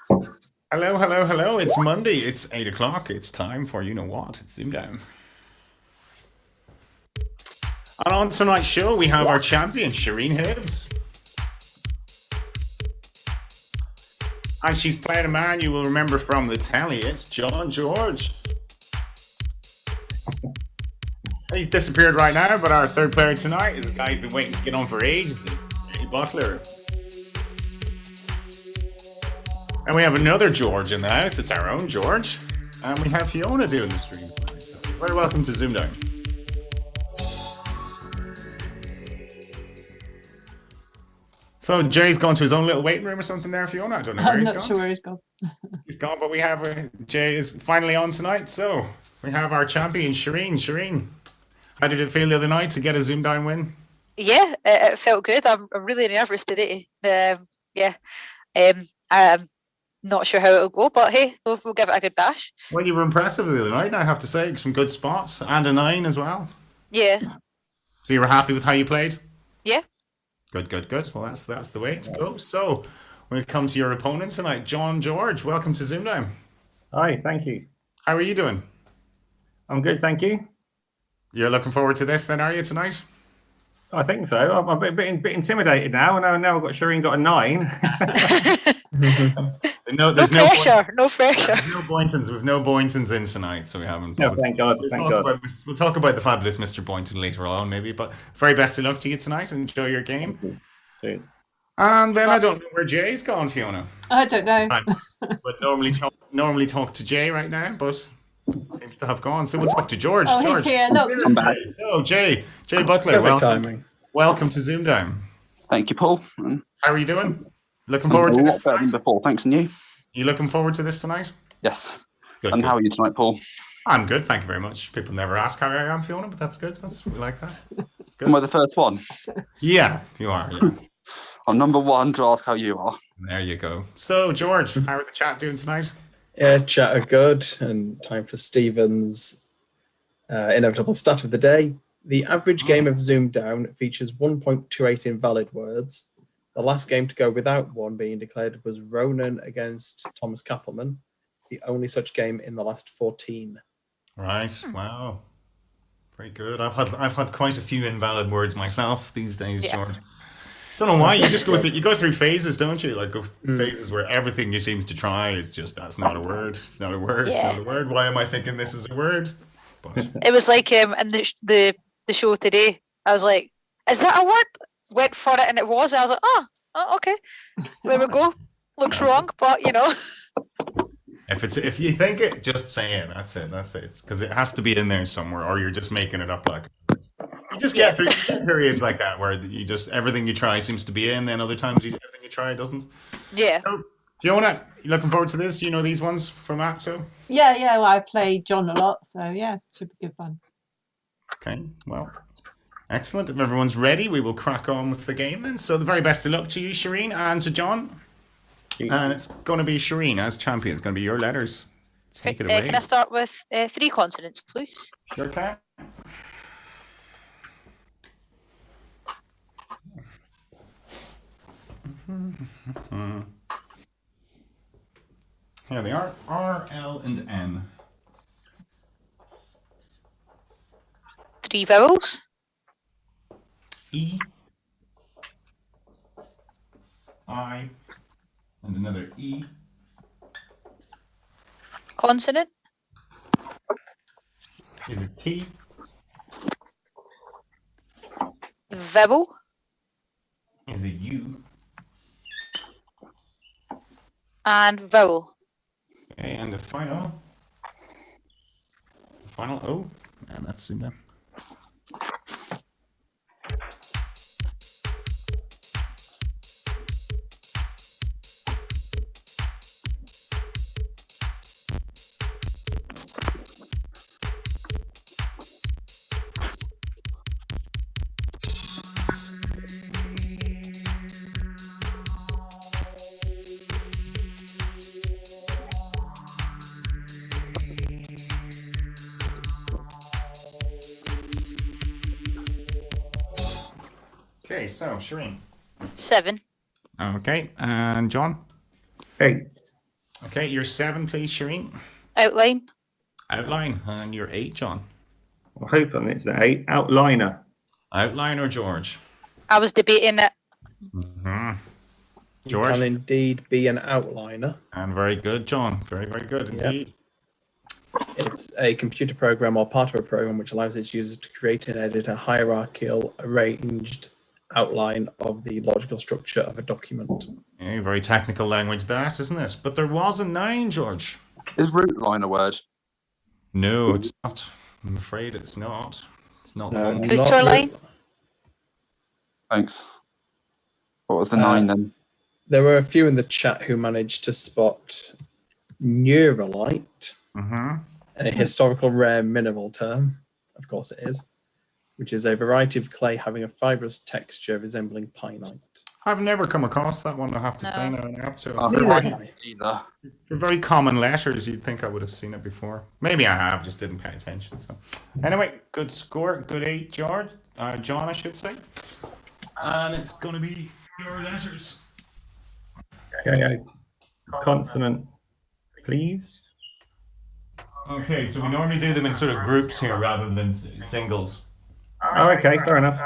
Hello, hello, hello. It's Monday. It's 8 o'clock. It's time for you know what? It's ZoomDown. And on tonight's show, we have our champion, Shireen Hibs. And she's playing a man you will remember from the telly. It's John George. He's disappeared right now, but our third player tonight is a guy who's been waiting to get on for ages. It's Jay Butler. And we have another George in the house. It's our own George. And we have Fiona doing the stream tonight. So very welcome to ZoomDown. So Jay's gone to his own little waiting room or something there, Fiona. I don't know where he's gone. I'm not sure where he's gone. He's gone, but we have Jay is finally on tonight. So we have our champion, Shireen. Shireen, how did it feel the other night to get a ZoomDown win? Yeah, it felt good. I'm really nervous today. I'm not sure how it'll go, but hey, we'll give it a good bash. Well, you were impressive the other night, I have to say. Some good spots and a 9 as well. Yeah. So you were happy with how you played? Yeah. Good, good, good. Well, that's the way to go. So when it comes to your opponent tonight, John George, welcome to ZoomDown. Hi, thank you. How are you doing? I'm good, thank you. You're looking forward to this then, are you, tonight? I think so. I'm a bit intimidated now. Now I've got Shireen got a 9. No pressure. No pressure. No Boyntons. We've no Boyntons in tonight, so we haven't. No, thank God. We'll talk about the fabulous Mr. Boynton later on, maybe. But very best of luck to you tonight. Enjoy your game. Cheers. And then I don't know where Jay's gone, Fiona. I don't know. But normally talk to Jay right now, but seems to have gone. So we'll talk to George. Oh, George. he's here. Look. I'm back. So Jay Butler, Perfect timing. Welcome to ZoomDown. Thank you, Paul. How are you doing? Looking forward to a lot this better tonight? than before. Thanks, and you? You looking forward to this tonight? Yes. Good, And good. how are you tonight, Paul? I'm good, thank you very much. People never ask how I am, Fiona, but that's good. We like that. It's good. Am I the first one? Yeah, you are. Yeah. I'm number 1 to ask how you are. There you go. So, George, how are the chat doing tonight? Yeah, chat are good, and time for Stephen's inevitable stat of the day. The average game of ZoomDown features 1.28 invalid words. The last game to go without one being declared was Ronan against Thomas Kappelman, the only such game in the last 14. Right. Wow. Very good. I've had quite a few invalid words myself these days, Yeah. George. Don't know why. You just go through phases, don't you? Like phases where everything you seem to try is just that's not a word. It's not a word. It's not a word. Why am I thinking this is a word? But It was like in the show today. I was like, "Is that a word?" Went for it, and it was. And I was like, "Oh, okay, there we go." Looks wrong, but you know. if you think it, just say it. That's it. That's it. Because it has to be in there somewhere, or you're just making it up. Like you just get through periods like that where you just everything you try seems to be in. Then other times everything you try doesn't. Yeah. So, Fiona, you looking forward to this? You know these ones from Apto? Yeah. Well, I play John a lot, so yeah, should be good fun. Okay, well, excellent. If everyone's ready, we will crack on with the game then. So the very best of luck to you, Shireen, and to John. And it's going to be Shireen as champion. It's going to be your letters. Take it away. Can I start with 3 consonants, please? Sure can. Here they are. R, L, and N. 3 vowels. E, I, and another E. Consonant. Is it T? Vowel. Is it U? And vowel. Okay, and the final O, and that's in there. Okay, so Shireen. 7. Okay, and John. 8. Okay, you're 7, please, Shireen. Outline. Outline, and you're 8, John. I hope it's an 8. Outliner. Outline or George? I was debating it. Mm-hmm. You George? can indeed be an outliner. And very good, John. Very, very good indeed. It's a computer program or part of a program which allows its users to create and edit a hierarchical arranged outline of the logical structure of a document. Yeah, very technical language that, isn't it? But there was a 9, George. Is root line a word? No, it's not. I'm afraid it's not. It's not the No, one. Who's not your line? root- Thanks. What was the 9 then? There were a few in the chat who managed to spot neuralite, Mm-hmm. a historical rare mineral term, of course it is, which is a variety of clay having a fibrous texture resembling pienite. I've never come across that one, I have to say No. now. I have to. Oh, Neither right. have I. Either. For very common letters, you'd think I would have seen it before. Maybe I have, just didn't pay attention. So, anyway, good score, good 8, George. John, I should say. And it's going to be your letters. Okay. Consonant, please. Okay, so we normally do them in sort of groups here rather than singles. Oh, okay, fair enough.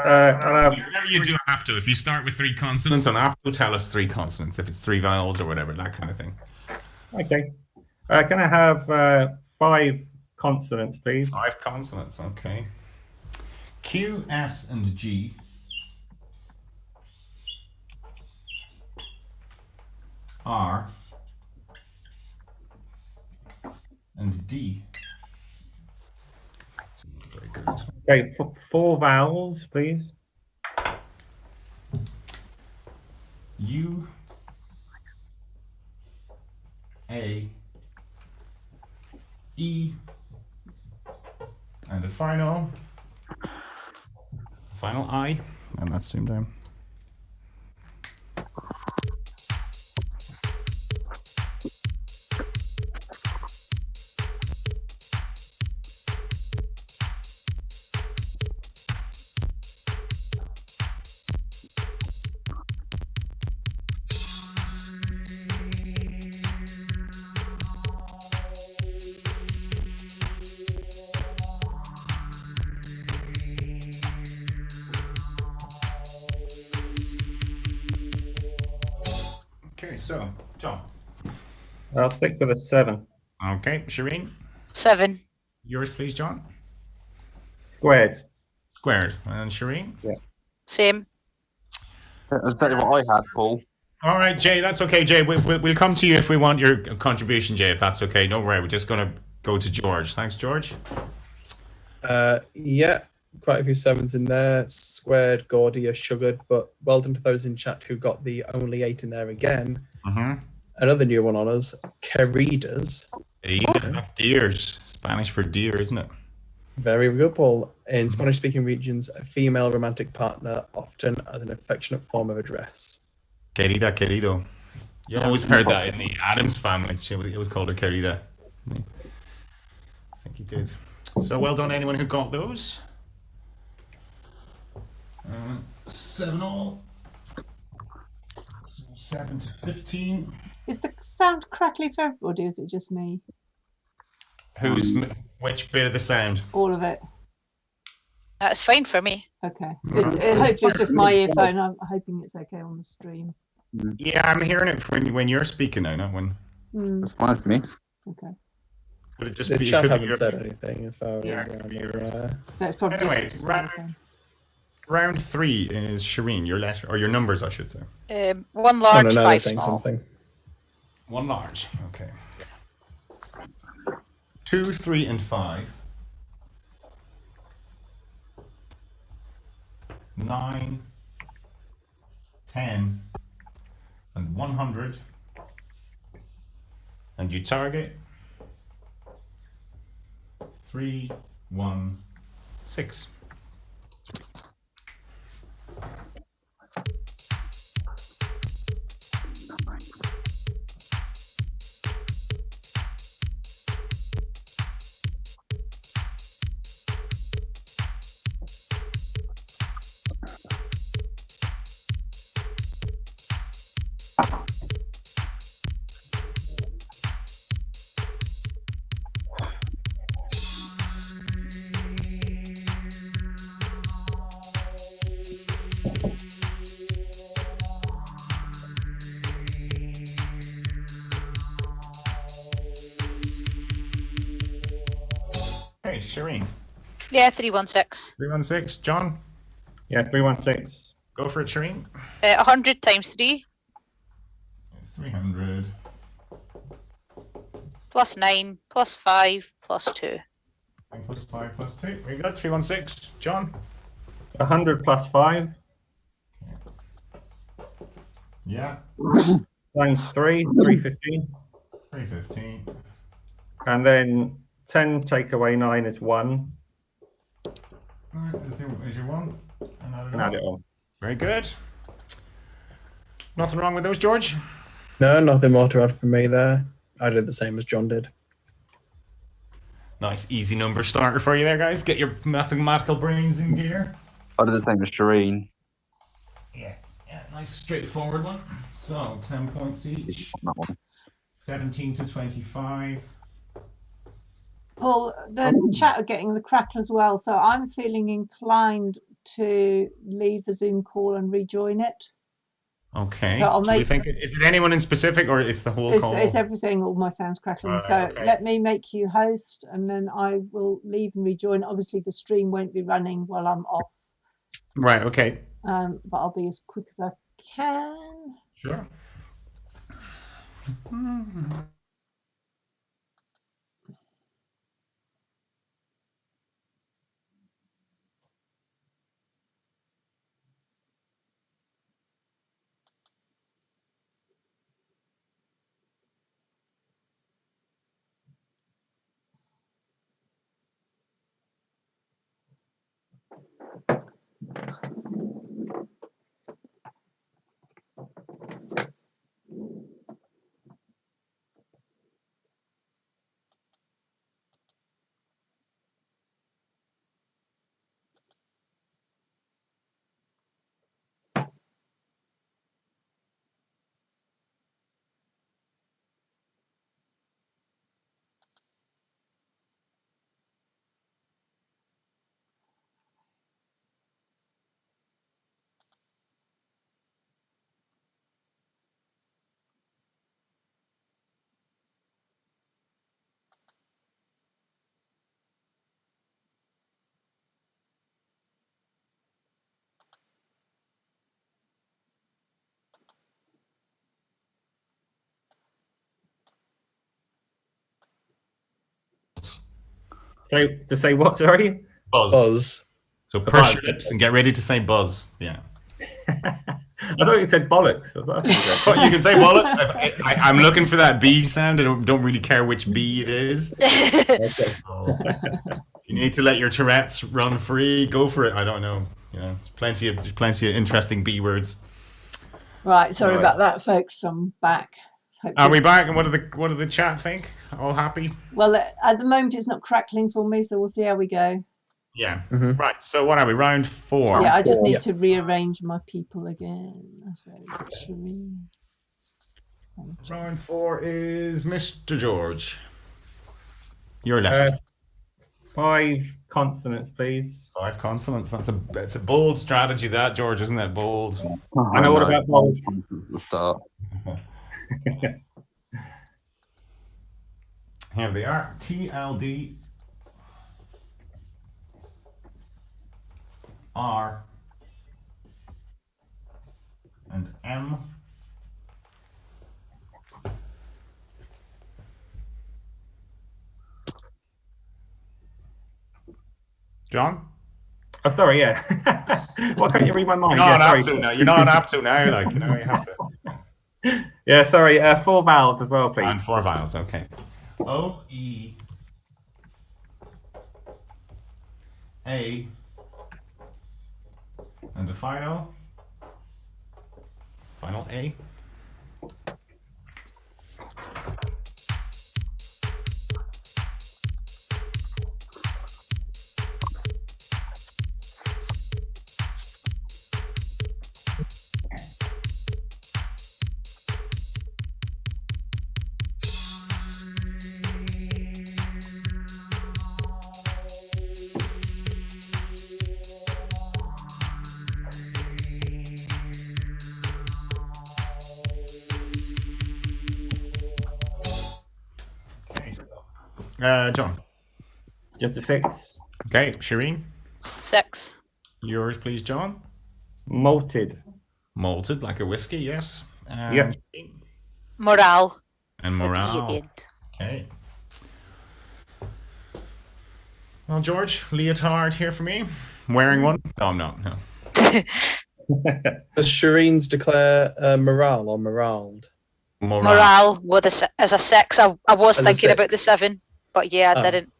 I'll have Whenever you do apto, if you start with 3 consonants on apto, tell us 3 consonants. If it's 3 vowels or whatever, that kind of thing. Okay. Can I have 5 consonants, please? 5 consonants, okay. Q, S, and G. R. And D. Very good. Okay, 4 vowels, please. U. A. E. And the final I. And that's ZoomDown. Okay, so, John. I'll stick with a 7. Okay, Shireen. 7. Yours, please, John. Squared. Squared. And Shireen. Same. That's exactly what I had, Paul. All right, Jay, that's okay, Jay. We'll come to you if we want your contribution, Jay, if that's okay. Don't worry, we're just going to go to George. Thanks, George. Yeah, quite a few 7s in there. Squared, Gordia, sugared, but well done to those in chat who got the only 8 in there again. Mm-hmm. Another new one on us, queridas. That's deers. Spanish for deer, isn't it? Very good, Paul. In Spanish-speaking regions, a female romantic partner, often as an affectionate form of address. Querida, querido. You always heard that in the Addams family. It was called a querida. I think he did. So well done, anyone who got those. 7 all. So 7 to 15. Is the sound crackly for everybody? Or is it just me? Which bit of the sound? All of it. That's fine for me. Okay. Hopefully it's just my earphone. I'm hoping it's okay on the stream. Yeah, I'm hearing it when you're speaking now, not when. That's fine for me. Okay. Could it just The be? chat Could haven't be said anything as far Yeah, as it could be I'm yours. aware. So it's probably Anyway, just my round- earphone. Round 3 is Shireen. Your letter or your numbers, I should say. 1 Oh, large, no, now 5 they're saying small. something. 1 large. Okay. 2, 3, and 5. 9, 10, and 100. And you target 3, 1, 6. Okay, Shireen. Yeah, 316. 316. John, Yeah, 316. go for it, Shireen. 100 times 3 It's 300. plus 9 plus 5 plus 2. 9 plus 5 plus 2. Very good. 316. John. 100 plus 5 Yeah. times 3, 315. 315. And then 10 take away 9 is 1. Alright, is your one? And And add it on. Very good. Nothing wrong with those, George? No, nothing more to add from me there. I did the same as John did. Nice, easy number starter for you there, guys. Get your mathematical brains in gear. I did the same as Shireen. Yeah, nice straightforward one. So 10 points each. That one. 17 to 25. Paul, the chat are getting the crackle as well, so I'm feeling inclined to leave the Zoom call and rejoin it. Okay. So I'll Do we make- think is it anyone in specific or it's the whole call? It's everything, all my sounds crackling. Right, So okay. let me make you host, and then I will leave and rejoin. Obviously, the stream won't be running while I'm off, Right, okay. but I'll be as quick as I can. Sure. So to say what, sorry? Buzz. Buzz. So purse your Buzz. lips and get ready to say buzz. Yeah. I thought you said bollocks. That's what I said. But you can say bollocks. I'm looking for that B sound. I don't really care which B it is. Okay. So, you need to let your Tourette's run free. Go for it. I don't know. You know, there's plenty of interesting B words. Right, sorry Right. about that, folks. I'm back. Are we back? And what do the chat think? All happy? Well, at the moment, it's not crackling for me, so we'll see how we go. Yeah. Mhm. Right. So what are we? Round 4. Yeah, I just need Yeah. to rearrange my people again. So, Shireen. Round 4 is Mr. George. You're left. 5 consonants, please. 5 consonants. That's a bold strategy, that, George, isn't it? Bold. I know what about bold. At the start. Here they are. TLD. R. And M. John? Oh, sorry, yeah. Why can't you read my mind? You're not Yeah, up sorry. to now. You're not up to now. Like, you know, you have to. Yeah, sorry. 4 vowels as well, please. And 4 vowels. Okay. O, E, A, and the final A. John. Just a 6. Okay, Shireen. 6. Yours, please, John. Malted. Malted, like a whiskey, yes. And Yep. Shireen? Morale. And With E at the morale. end. Okay. Well, George, leotard here for me. Wearing one? No, I'm not. No. Does Shireen's declare morale or moraled? Morale with as a 6. I was As a thinking about the 6. 7, but yeah, I Oh. didn't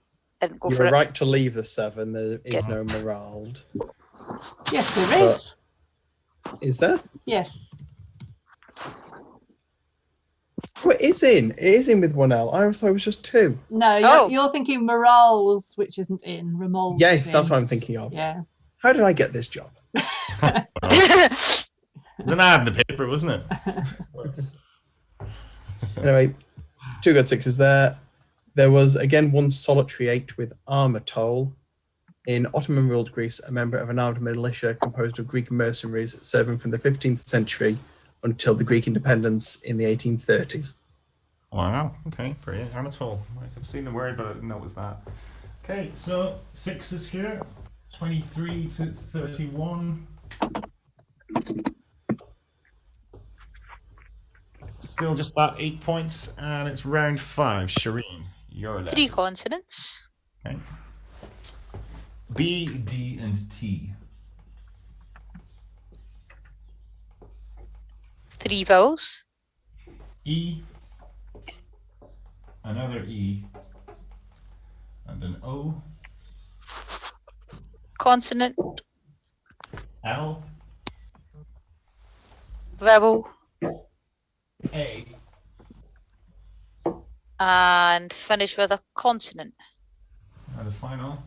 go You for were it. right to leave the 7. There is Good. no moraled. Yes, there is. Is there? Yes. Oh, it is in. It is in with 1L. I always thought it was just 2. No, Oh. you're thinking morals, which isn't in. Remolds. Yes, is that's in. what I'm thinking of. Yeah. How did I get this job? It's an ad in the paper, wasn't it? Anyway, 2 good 6s there. There was again one solitary 8 with armor toll. In Ottoman ruled Greece, a member of an armed militia composed of Greek mercenaries serving from the 15th century until the Greek independence in the 1830s. Wow. Okay. Brilliant. Armatol. Right, I've seen the word, but I didn't know it was that. Okay. So 6s here. 23 to 31. Still just that 8 points, and it's round 5. Shireen, you're left. 3 consonants. Okay. B, D, and T. 3 vowels. E, another E, and an O. Consonant. L, Vowel. A, And finish with a consonant. and the final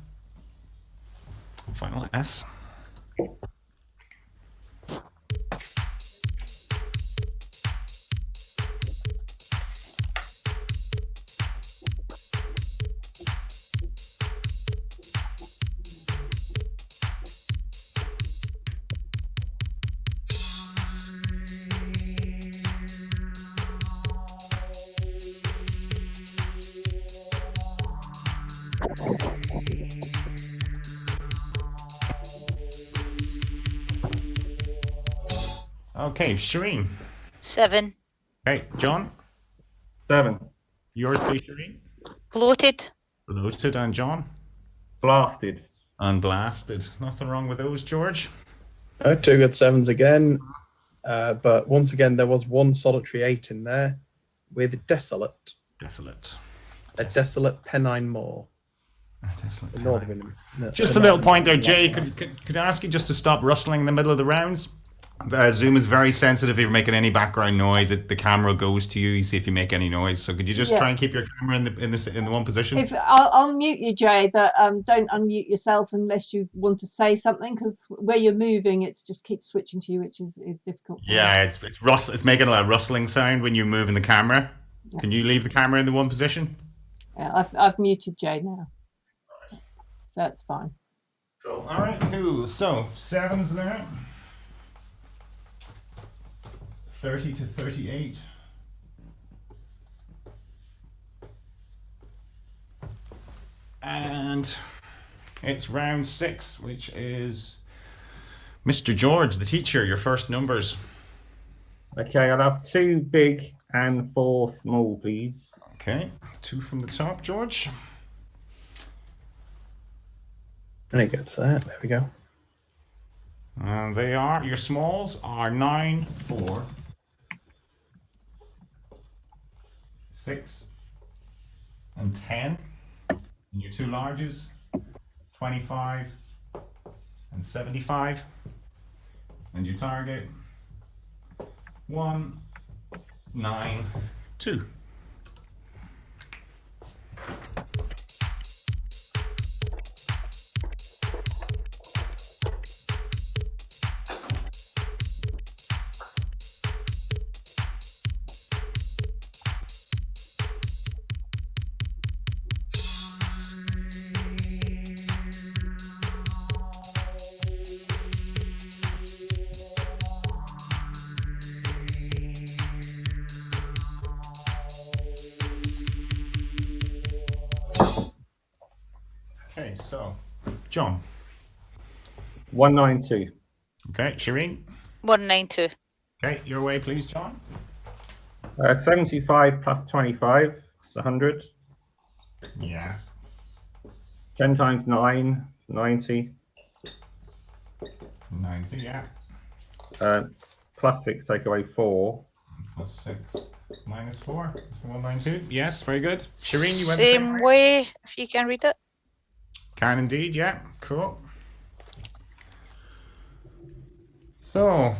S. Okay, Shireen. 7. Okay, John. 7. Yours, please, Shireen. Bloated. Bloated, and John. Blasted. And blasted. Nothing wrong with those, George. 2 good 7s again. But once again, there was one solitary 8 in there with desolate. Desolate. A desolate Pennine Moor. Desolate. The northern, Just the a little northern- point there, Jay. Could I ask you just to stop rustling in the middle of the rounds? Zoom is very sensitive. If you're making any background noise, the camera goes to you. You see if you make any noise. So could you just Yeah. try and keep your camera in the one position? If I'll mute you, Jay, but don't unmute yourself unless you want to say something, because where you're moving, it's just keeps switching to you, which is difficult. Yeah, it's making a rustling sound when you're moving the camera. Yeah. Can you leave the camera in the one position? Yeah, I've muted Jay now, so that's fine. Cool. All right, cool. So 7s now. 30 to 38. And it's round 6, which is Mr. George, the teacher, your first numbers. Okay, I'll have 2 big and 4 small, please. Okay, 2 from the top, George. And it gets there. There we go. And your smalls are 9, 4, 6, and 10. And your 2 larges, 25 and 75. And your target, 1, 9, 2. So, John. 192. Okay, Shireen. 192. Okay, your way, please, John. 75 plus 25 is 100. Yeah. 10 times 9 is 90. 90, yeah. Plus 6 take away 4. Plus 6 minus 4. 192. Yes, very good. Shireen, you went Same way, if you can read it. Can indeed, yeah. Cool. So,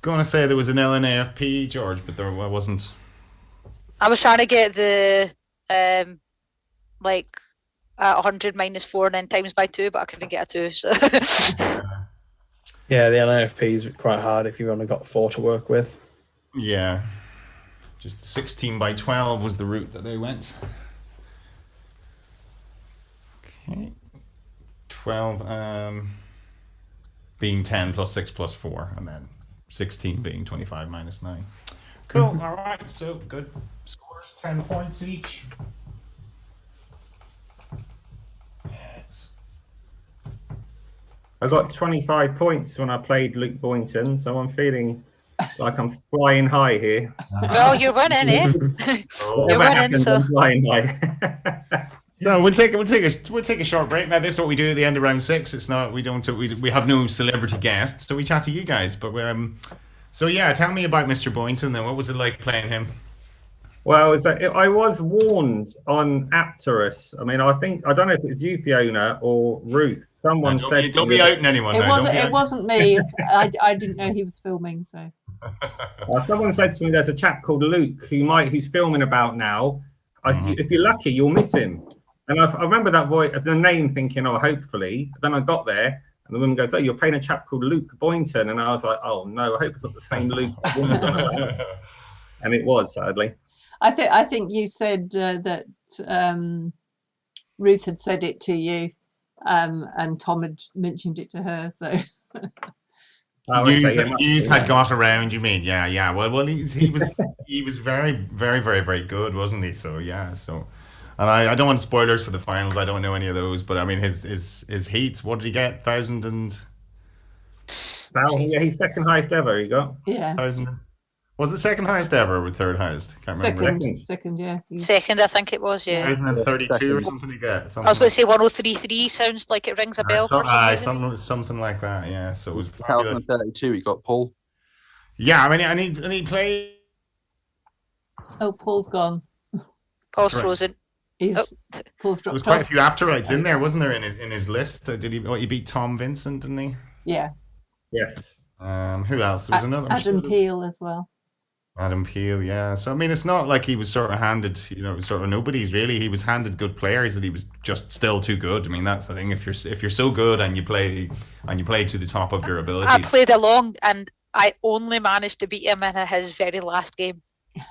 gonna say there was an LNAFP, George, but there wasn't. I was trying to get the like 100 minus 4 and then times by 2, but I couldn't get a 2. So Yeah, the LNFP is quite hard if you've only got 4 to work with. Yeah. Just 16 by 12 was the route that they went. Okay. 12 being 10 plus 6 plus 4, and then 16 being 25 minus 9. Cool. All right. So good scores, 10 points each. Yes. I got 25 points when I played Luke Boynton, so I'm feeling like I'm flying high here. well, you're winning, eh? Oh. You're Whatever winning, happens, so I'm flying high. No, we'll take a short break. Now, this is what we do at the end of round 6. It's not we have no celebrity guests, so we chat to you guys. But so yeah, tell me about Mr. Boynton. Then, what was it like playing him? Well, I was warned on Apterite. I mean, I don't know if it's you, Fiona, or Ruth. Someone said don't be outing anyone. It wasn't me. I didn't know he was filming, so. Someone said to me, "There's a chap called Luke who's filming about now. If you're lucky, you'll miss him." And I remember that voice, the name, thinking, "Oh, hopefully." Then I got there, and the woman goes, "Oh, you're playing a chap called Luke Boynton," and I was like, "Oh no, I hope it's not the same Luke." And it was, sadly. I think you said that Ruth had said it to you, and Tom had mentioned it to her. So news had got around. You mean? Yeah. Well, he was very, very, very, very good, wasn't he? So yeah. So, and I don't want spoilers for the finals. I don't know any of those, but I mean his heats. What did he get? 1,000 and. Yeah, he's second highest ever. He got 1,000. Was it second highest ever or third highest? Can't remember. Second, yeah. Second, I think it was, yeah. 1,032 or something to get. I was going to say 103.3 sounds like it rings a bell. Something like that, yeah. So it was 1,032 he got, Paul. Yeah, I mean, and he played. Oh, Paul's gone. Paul's frozen. Paul's dropped. There was quite a few Apterites in there, wasn't there, in his list? Did he beat Tom Vincent, didn't he? Yeah. Yes. Who else? There was another. Adam Peel as well. Adam Peel, yeah. So I mean, it's not like he was sort of handed, sort of nobodies really. He was handed good players, and he was just still too good. I mean, that's the thing. If you're so good and you play to the top of your ability. I played along, and I only managed to beat him in his very last game.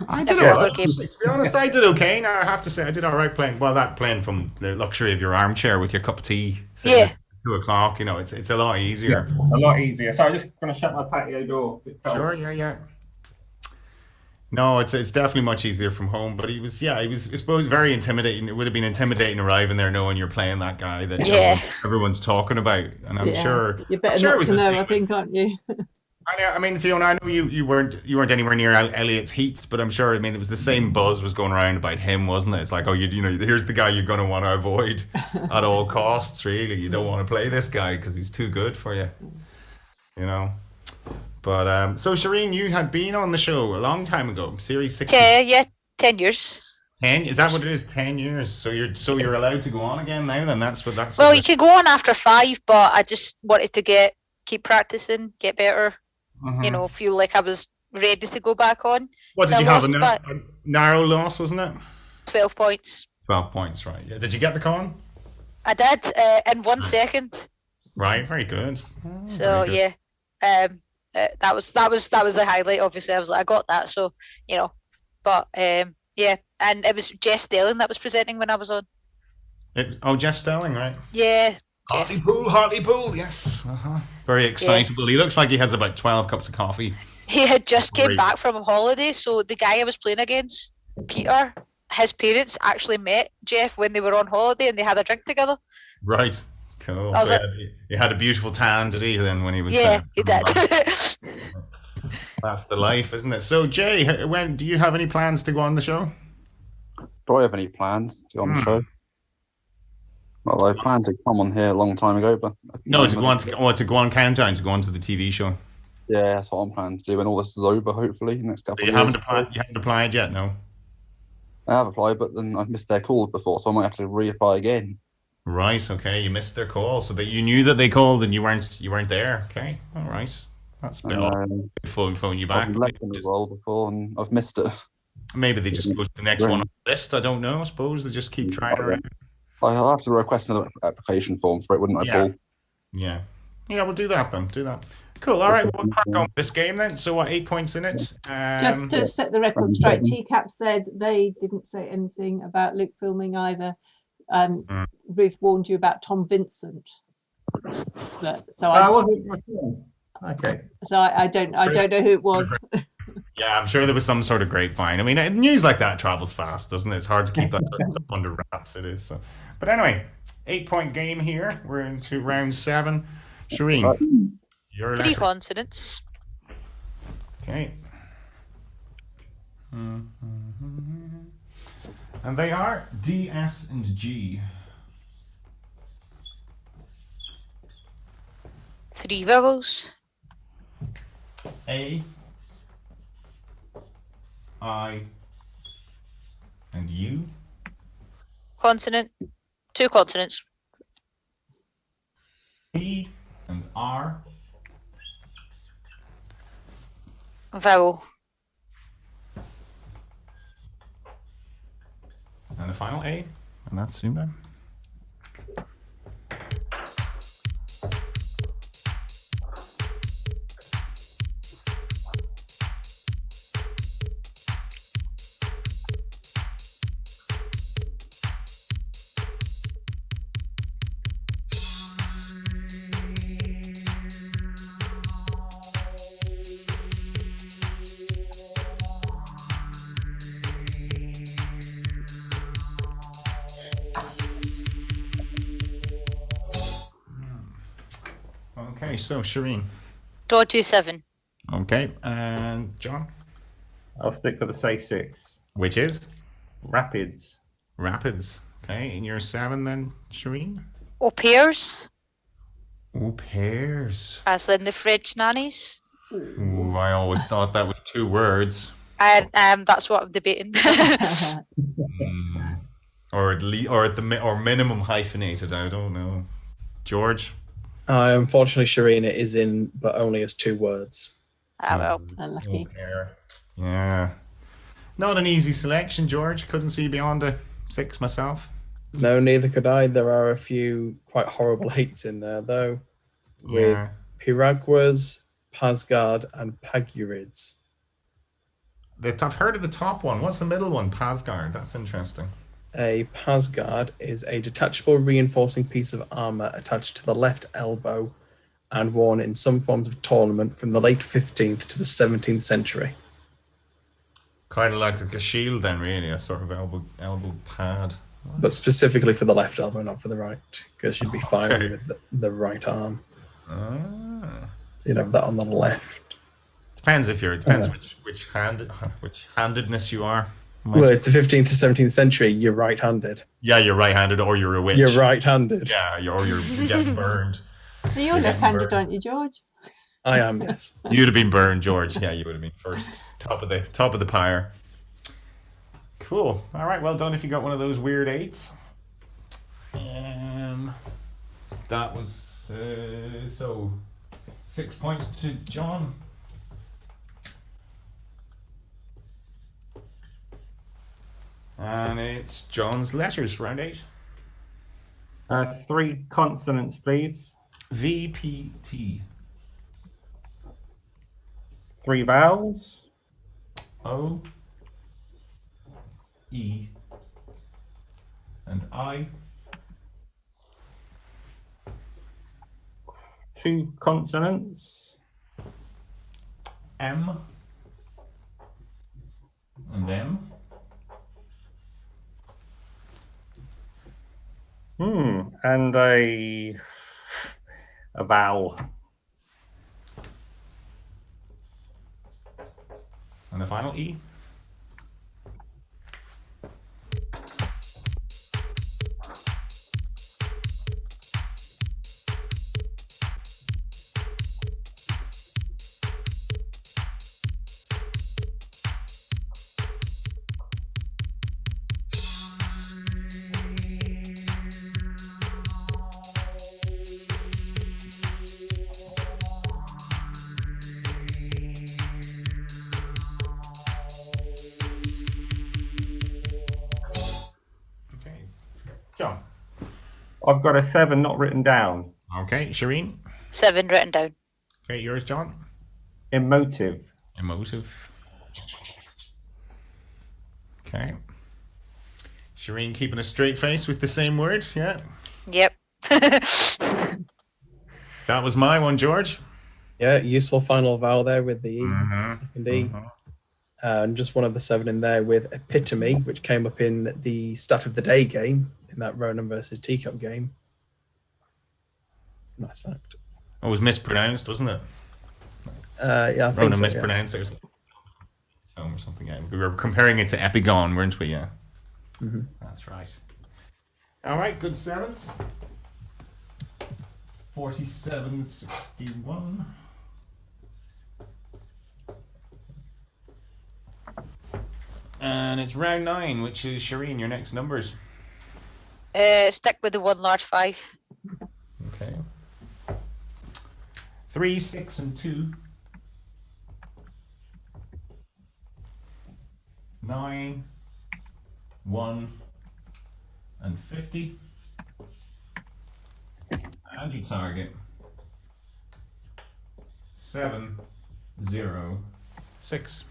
I did all right. To be honest, I did okay. Now I have to say, I did all right playing. Well, playing from the luxury of your armchair with your cup of tea. Yeah. At 2 o'clock, it's a lot easier. Yeah, a lot easier. So I'm just going to shut my patio door. Sure, yeah. No, it's definitely much easier from home. But he was, I suppose, very intimidating. It would have been intimidating arriving there knowing you're playing that guy that everyone's talking about. And I'm sure you're better not to know, I think, aren't you? I mean, Fiona, I know you weren't anywhere near Elliott's heats, but I'm sure. I mean, it was the same buzz was going around about him, wasn't it? It's like, oh, here's the guy you're going to want to avoid at all costs. Really, you don't want to play this guy because he's too good for you. But so Shireen, you had been on the show a long time ago, series 6. Yeah, 10 years. 10? Is that what it is? 10 years. So you're allowed to go on again now. Then that's what. Well, you could go on after 5, but I just wanted to keep practicing, get better. Feel like I was ready to go back on. What did you have? A narrow loss, wasn't it? 12 points. 12 points, right? Yeah. Did you get the con? I did in 1 second. Right. Very good. So very good. that was the highlight. Obviously, I was like, I got that. So but and it was Jeff Stelling that was presenting when I was on. Jeff Stelling, right? Yeah. Hartlepool, yes. Very excitable. Yeah. He looks like he has about 12 cups of coffee. He had just came back from a holiday, so the guy I was playing against, Peter, his parents actually met Jeff when they were on holiday and they had a drink together. Right. Cool. I was So like- he had a beautiful tan, did he? Then when he was Yeah, he did. That's the life, isn't it? So Jay, when do you have any plans to go on the show? Do I have any plans to go on the Hmm. show? Well, I planned to come on here a long time ago, but No, to go on Countdown, to go on to the TV show. Yeah, that's what I'm planning to do when all this is over. Hopefully, next couple You of haven't years. applied. You haven't applied yet, no. I have applied, but then I've missed their call before, so I might have to reapply again. Right. Okay. You missed their call, so that you knew that they called and you weren't there. Okay. All right. That's a bit And, odd. Phone you back. I've left them as well before, and I've missed it. Maybe they just go to the next one on the list. I don't know. I suppose they just keep trying around. I'll have to request another application form for it, wouldn't I, Yeah. Paul? Yeah. Yeah. We'll do that then. Do that. Cool. All right. We'll crack on with this game then. So what? 8 points in it. Just to set the record straight, TCAP said they didn't say anything about Luke filming either. Ruth warned you about Tom Vincent. So I wasn't. Okay. So I don't know who it was. Yeah, I'm sure there was some sort of grapevine. I mean, news like that travels fast, doesn't it? It's hard to keep that sort of stuff under wraps. It is. So. But anyway, 8-point game here. We're into round 7. Shireen, your 3 letter. consonants. Okay. And they are D, S, and G. 3 vowels. A, I, and U. Consonant. 2 consonants. P and R. Vowel. And the final A. And that's ZoomDown. Okay, so Shireen. Draw 2-7. Okay, and John. I'll stick for the safe 6. Which is Rapids. Rapids. Okay, and your 7 then, Shireen. Au pairs, Oh, pears. as in the French nannies. Ooh, I always thought that was 2 words. And that's what I'm debating. Or at least, or minimum hyphenated. I don't know. George. Unfortunately, Shireen, it is in, but only as 2 words. Well. Unlucky. Oh, pear. Yeah. Not an easy selection, George. Couldn't see beyond a 6 myself. No, neither could I. There are a few quite horrible 8s in there, though, with Yeah. Piraguas, Pasgard, and Pagurids. I've heard of the top one. What's the middle one? Pasgard. That's interesting. A Pasgard is a detachable reinforcing piece of armor attached to the left elbow and worn in some forms of tournament from the late 15th to the 17th century. Kind of like a shield then, really. A sort of elbow pad. But specifically for the left elbow, not for the right, because you'd be fine Okay. with the right arm. Ah. You'd have that on the left. Depends which handedness you are. Well, it's the 15th to 17th century. You're right-handed. Yeah, you're right-handed or you're a witch. You're right-handed. Yeah, or you're getting burned. You're left-handed, aren't you, George? I am, yes. You'd have been burned, George. Yeah, you would have been first. Top of the pyre. Cool. All right, well done if you got one of those weird 8s. That was so 6 points to John. And it's John's letters, round 8. 3 consonants, please. VPT. 3 vowels. O, E, and I. 2 consonants. M and M. And a vowel. And the final E. John. I've got a 7 not written down. Okay, Shireen. 7 written down. Okay, yours, John. Emotive. Emotive. Okay. Shireen keeping a straight face with the same word, yeah. Yep. That was my one, George. Yeah, useful final vowel there with the E, Mhm, second E. mhm. And just one of the 7 in there with epitome, which came up in the stat of the day game in that Ronan versus Teacup game. Nice fact. It was mispronounced, wasn't it? Yeah, I think Ronan so, yeah. mispronounced it or something. Yeah. We were comparing it to Epigon, weren't we? Yeah. Mhm. That's right. All right, good 7s. 47-61. And it's round 9, which is Shireen, your next numbers. Stick with the 1 large 5. Okay. 3, 6, and 2. 9, 1, and 50. And you target 7, 0, 6.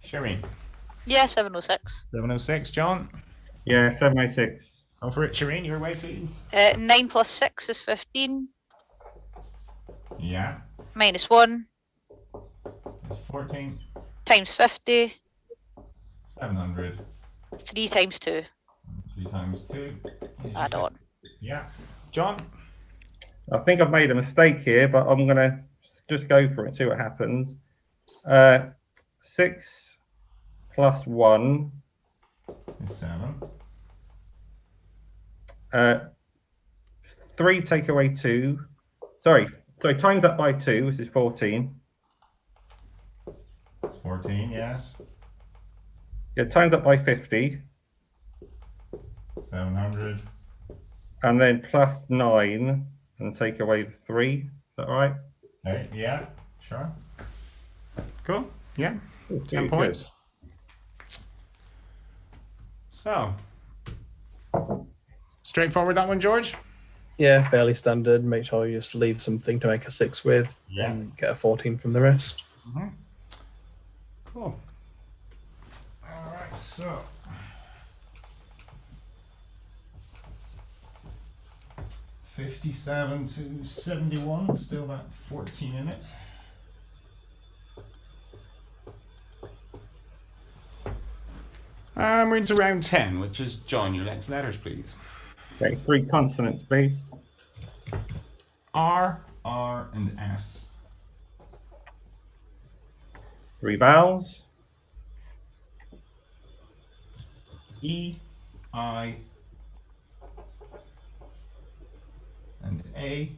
Shireen. Yeah, 706. 706, John. Yeah, 706. Go for it, Shireen, your way, please. 9 plus 6 is 15. Yeah. Minus 1 It's 14. times 50. 700. 3 times 2. 3 times 2. Add on. Yeah. John. I think I've made a mistake here, but I'm going to just go for it, see what happens. 6 plus 1. Is 7. 3 take away 2. Sorry, times that by 2, which is 14. It's 14, yes. Yeah, times that by 50. 700. And then plus 9 and take away 3. Is that right? Okay, yeah, sure. Cool, yeah. Ooh, 10 good. points. So, straightforward that one, George? Yeah, fairly standard. Make sure you just leave something to make a 6 with Yeah. and get a 14 from the rest. Mm-hmm. Cool. All right, so. $57-71, still that 14 in it. We're into round 10, which is John, your next letters, please. Okay, 3 consonants, please. R, and S. 3 vowels. E, I, and A.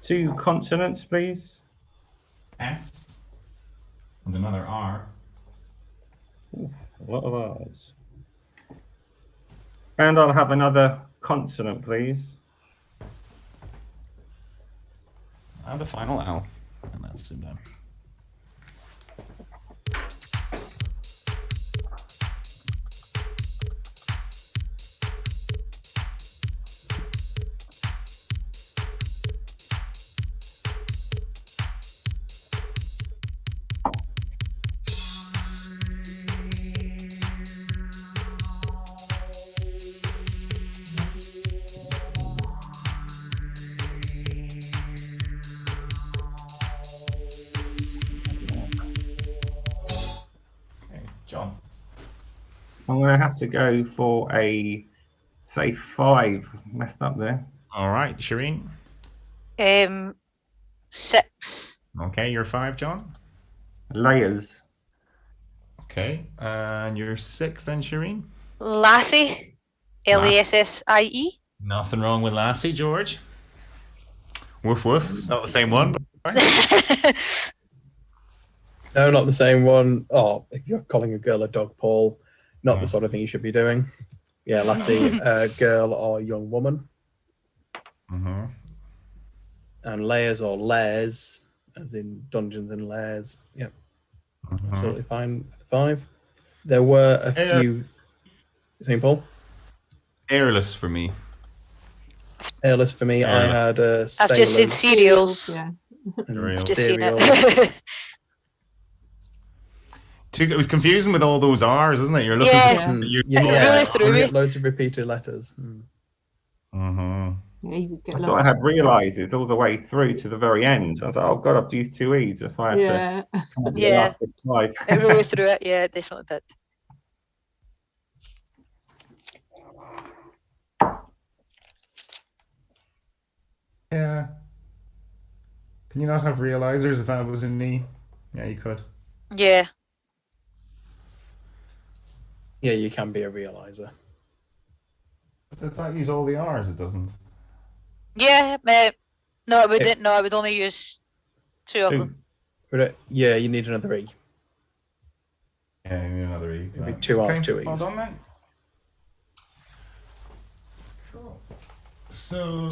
2 consonants, please. S, and another R. A lot of R's. And I'll have another consonant, please. And the final L. And that's ZoomDown. I'm going to have to go for a, say, 5. Messed up there. All right, Shireen. 6. Okay, you're 5, John. Layers. Okay, and you're 6 then, Shireen. Lassie. Lassie. Nothing wrong with Lassie, George. Woof woof. It's not the same one, but all right. No, not the same one. Oh, if you're calling a girl a dog, Paul, not the sort of thing you should be doing. Yeah, lassie, girl or young woman. Mm-hmm. And layers or lairs, as in dungeons and lairs. Yep, absolutely fine. 5. There were a few. St. Paul. Airless for me. Airless for me. I had I've just seen cereals. Yeah. Cereals. Just seen cereals. it. It was confusing with all those R's, isn't it? You're looking Yeah. for you. really threw you me. get loads of repeated letters. Mm-hmm. Yeah, easy to get I thought I lost. had realizes all the way through to the very end. I was like, oh God, I've used 2 E's. That's why I had to Yeah. come up with Yeah. the last bit twice. It really threw it. Yeah, it definitely did. Yeah. Can you not have realizers if that was in me? Yeah, you could. Yeah. Yeah, you can be a realizer. But does that use all the R's? It doesn't. Yeah. No, it wouldn't. No, I would only use 2 of them. Yeah, you need another E. Yeah, you need another E. It'd be 2 R's, 2 E's. Well done then. Cool. So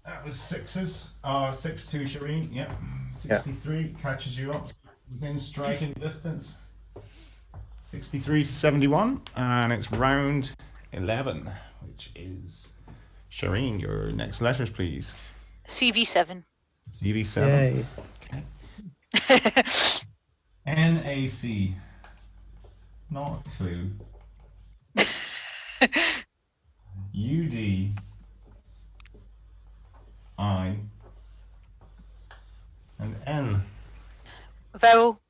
that was 6s. 6-2, Shireen. Yep. 63 catches you up within striking distance. 63 to 71, and it's round 11, which is Shireen. Your next letters, please. CV7. CV7. Yay. NAC. Not a clue. UD. I. And N Vowel.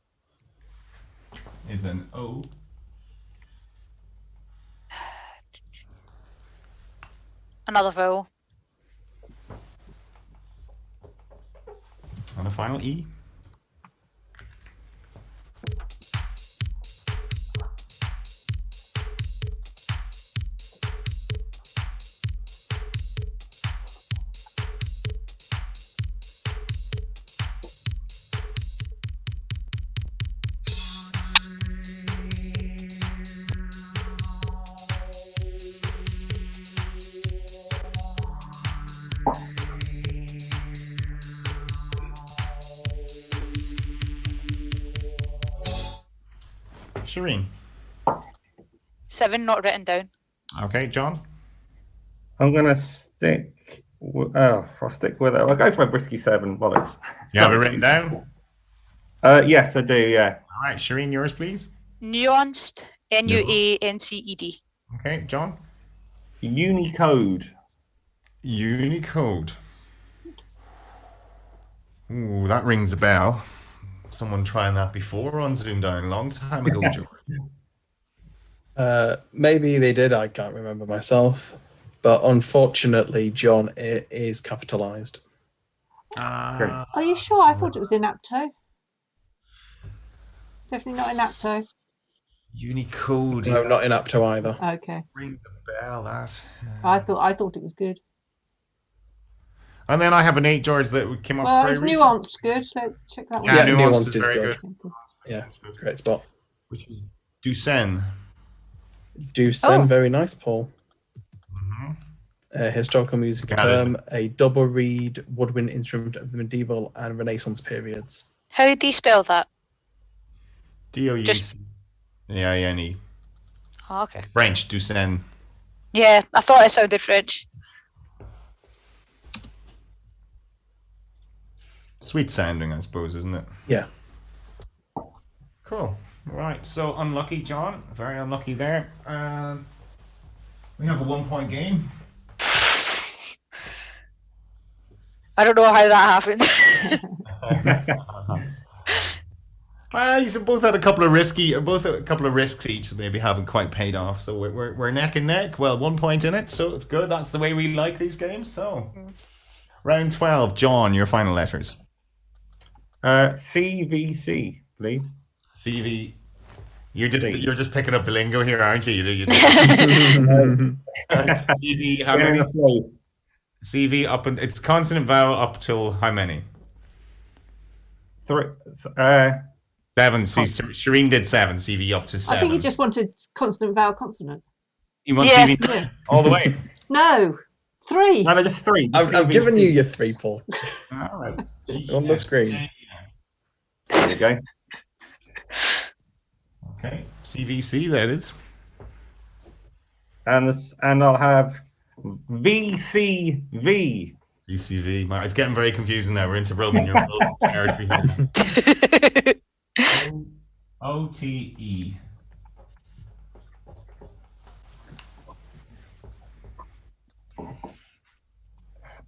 is an O. Another vowel. And a final E. Shireen. 7 not written down. Okay, John. I'm going to stick. I'll stick with it. I'll go for a brisky 7. Bollocks. You have it written down? Yes, I do. Yeah. All right, Shireen, yours, please. Nuanced. Nuanced. Okay, John. Unicode. Unicode. Ooh, that rings a bell. Someone trying that before on ZoomDown a long time ago, George. Maybe they did. I can't remember myself. But unfortunately, John, it is capitalized. Are you sure? I thought it was in Apto. Definitely not in Apto. Unicode. No, not in Apto either. Okay. Ring the bell, that. I thought it was good. And then I have an 8, George, that came up Well, very it's recent. nuanced. Good. Let's check that one. Yeah, Yeah, nuanced nuanced is is very good. good. Yeah, great spot. Which is Ducen. Ducen, Oh. very nice, Paul. Mm-hmm. A historical music Got it. term, a double reed woodwind instrument of the medieval and Renaissance periods. How do you spell that? D-O-U-C-A-I-N-E. Oh, okay. French, Ducen. Yeah, I thought it sounded French. Sweet sounding, I suppose, isn't it? Yeah. Cool. Right, so unlucky, John. Very unlucky there. We have a 1-point game. I don't know how that happened. Well, you both had a couple of risks each that maybe haven't quite paid off. So we're neck and neck. Well, 1 point in it, so it's good. That's the way we like these games. So, round 12, John, your final letters. CVC, please. CV. You're just picking up the lingo here, aren't you? CV. How many? CV up and it's consonant vowel up till how many? 3. 7. See, Shireen did 7. CV up to 7. I think he just wanted consonant, vowel, consonant. You want Yeah. CV Yeah. all the way? No, 3. No, just 3. I've given you your 3, Paul. All right. On the screen. There you go. Okay. CVC, that is. And I'll have VCV. VCV. It's getting very confusing now. We're into Roman numerals territory here. OTE.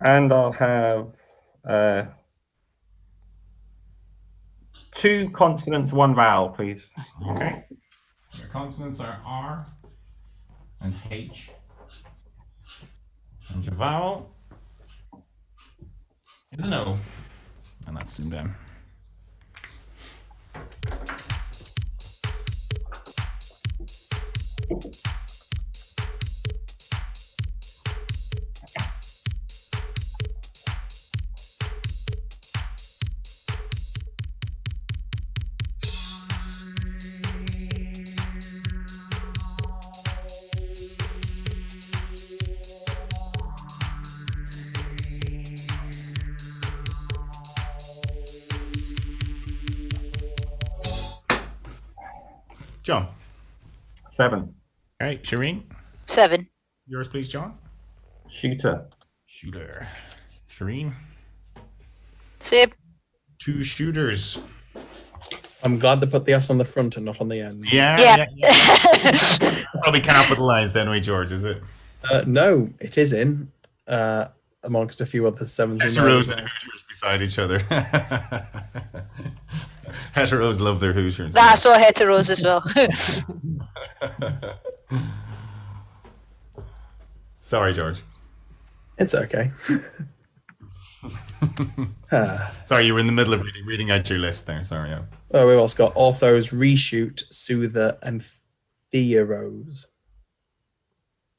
And I'll have 2 consonants, 1 vowel, please. Okay. Your consonants are R and H. And your vowel is an O. And that's zoomed down. John. 7. All right, Shireen. 7. Yours, please, John. Shooter. Shooter. Shireen. Same. 2 shooters. I'm glad they put the S on the front and not on the end. Yeah. It's probably capitalized anyway, George, is it? No, it is in, amongst a few other 7s. Heteros and Hoosiers beside each other. Heteros love their Hoosiers. I saw heteros as well. Sorry, George. It's okay. Sorry, you were in the middle of reading out your list there. Sorry. Yeah. Oh, we've also got orthos, reshoot, soother, and theoros.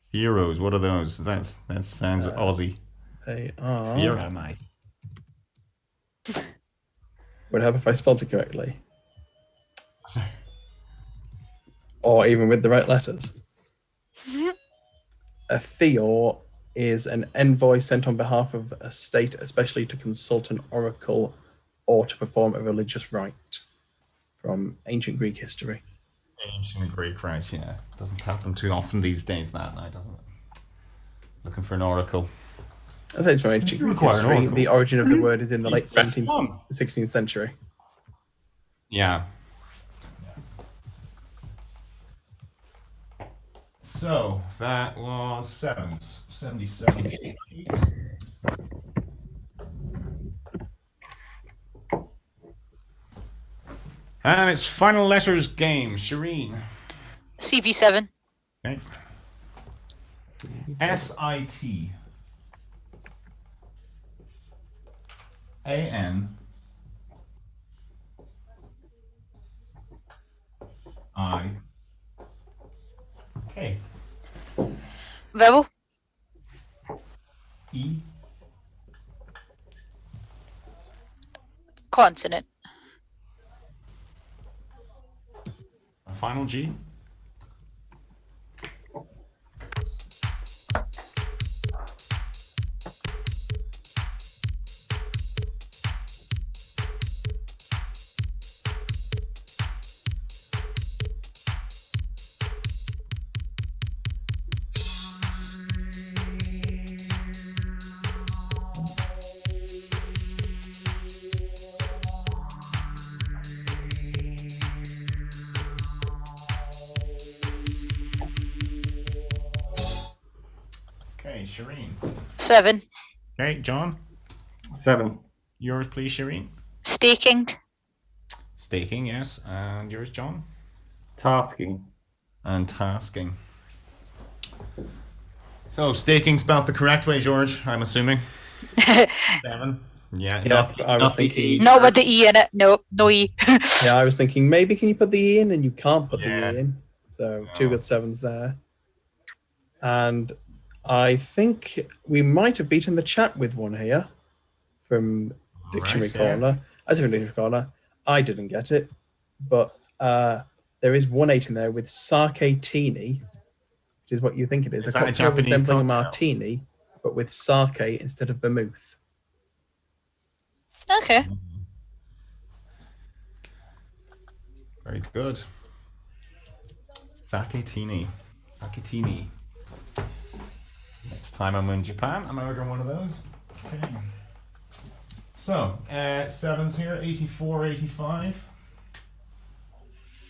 Heroes, what are those? That sounds Aussie. They are. Theora, mate. Would help if I spelled it correctly. Or even with the right letters. A theor is an envoy sent on behalf of a state, especially to consult an oracle or to perform a religious rite. From ancient Greek history. Ancient Greek, right? Yeah, doesn't happen too often these days. Now, doesn't it? Looking for an oracle. I say it's from ancient Greek history. The origin of the word is in the late 16th century. Yeah. So that was 7s. 77. And it's final letters game. Shireen. CV7. Okay. SIT. AN. I. K. Vowel. E. Consonant. A final G. Okay, Shireen. 7. Okay, John. 7. Yours, please, Shireen. Staking. Staking, yes. And yours, John? Tasking. And tasking. So staking spelled the correct way, George, I'm assuming. 7. Yeah, I was thinking. Not with the E in it. No, no E. Yeah, I was thinking maybe can you put the E in, and you can't put Yeah. the E in. So 2 good 7s there. And I think we might have beaten the chat with one here from Dictionary Corner. As in Dictionary Corner, I didn't get it, but there is 1 8 in there with Sarkatini, which is what you think it is. Is A that a cocktail Japanese resembling a cocktail? martini, but with sake instead of vermouth. Okay. Very good. Saketini. Saketini. Next time I'm in Japan, I'm ordering one of those. Okay. So, 7s here, 84, 85.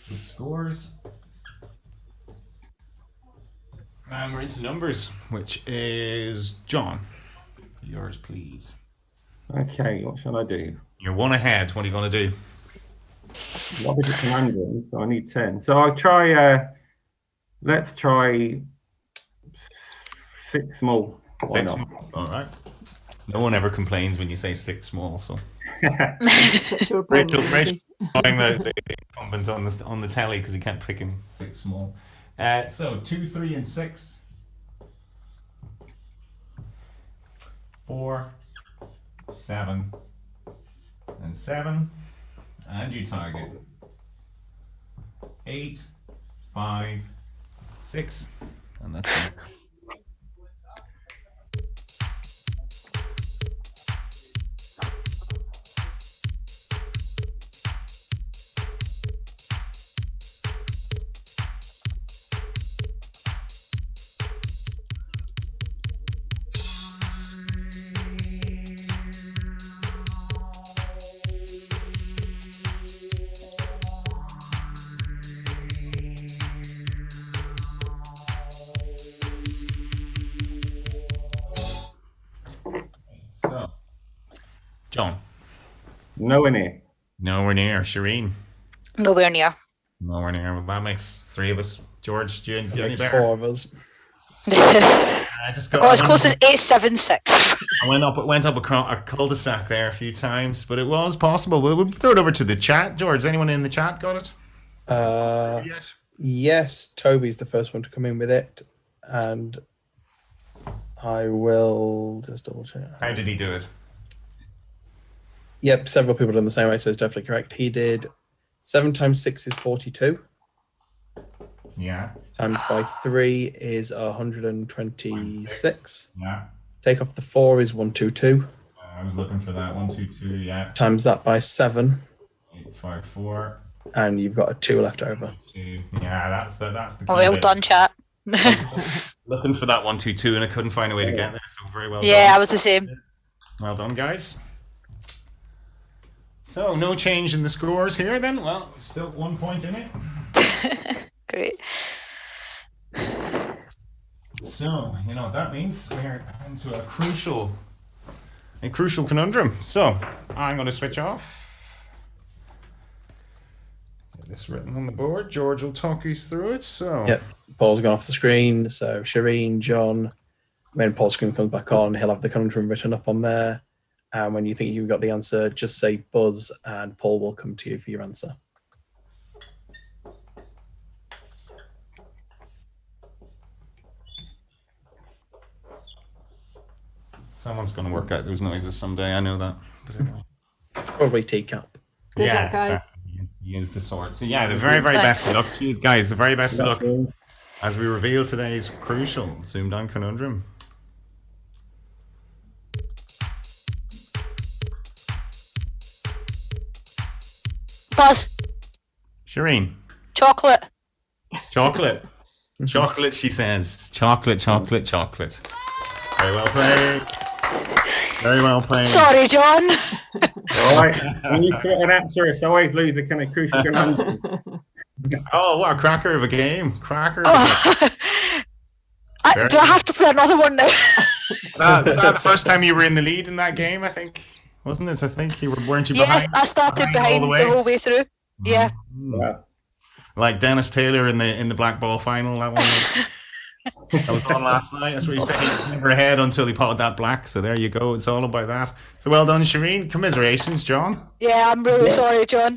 Good scores. And we're into numbers, which is John. Yours, please. Okay, what shall I do? You're 1 ahead. What are you going to do? What is it, conundrum? So I need 10. So I'll try. Let's try 6 small. Why 6 not? small. All right. No one ever complains when you say 6 small. So Except you're a brain Rachel lady. showing the incumbent on the telly because he kept picking 6 small. So 2, 3, and 6. 4, 7, and 7. And you target 8, 5, 6, and that's it. So, John. Nowhere near. Nowhere near. Shireen. Nowhere near. Nowhere near. Well, that makes 3 of us. George, do you That do any makes better? 4 of us. I just got. Got as close as 876. I went up a cul-de-sac there a few times, but it was possible. We'll throw it over to the chat. George, has anyone in the chat got it? Yes. Yes, Toby's the first one to come in with it, and I will just double check. How did he do it? Yep, several people done the same way, so it's definitely correct. He did 7 times 6 is 42. Yeah. Times by 3 is 126. Yeah. Take off the 4 is 122. I was looking for that. 1, 2, 2. Yeah. Times that by 7, 8, 5, 4. and you've got a 2 left over. 2. Yeah, that's the key Well bit. done, chat. Looking for that 1, 2, 2, and I couldn't find a way to get there. So very well Yeah, done. I was the same. Well done, guys. So no change in the scores here then. Well, still 1 point in it. Great. So you know what that means. We're into a crucial conundrum. So I'm going to switch off. Get this written on the board. George will talk you through it. So Yep, Paul's gone off the screen. So Shireen, John, when Paul's screen comes back on, he'll have the conundrum written up on there. And when you think you've got the answer, just say buzz, and Paul will come to you for your answer. someone's going to work out those noises someday. I know that. But anyway. Probably teacup. Good luck, guys. Exactly. He is the sort. So yeah, the very best of luck to you guys. The very best of luck as we reveal today's crucial ZoomDown conundrum. Buzz. Shireen. Chocolate. Chocolate. Chocolate, she says. Chocolate, chocolate, chocolate. Very well played. Very well played. Sorry, John. All right. When you throw an answer, it's always lose a kind of crucial conundrum. Oh, what a cracker of a game. Cracker of a game. Oh. Do I have to play another one now? Was that the first time you were in the lead in that game, I think? Wasn't it? I think weren't you Yeah, behind? I started behind all behind the the, way? whole way through. Yeah. Yeah. Like Dennis Taylor in the black ball final. That one. That was on last night. That's what he said. He was never ahead until he potted that black. So there you go. It's all about that. So well done, Shireen. Commiserations, John. Yeah, I'm really sorry, John.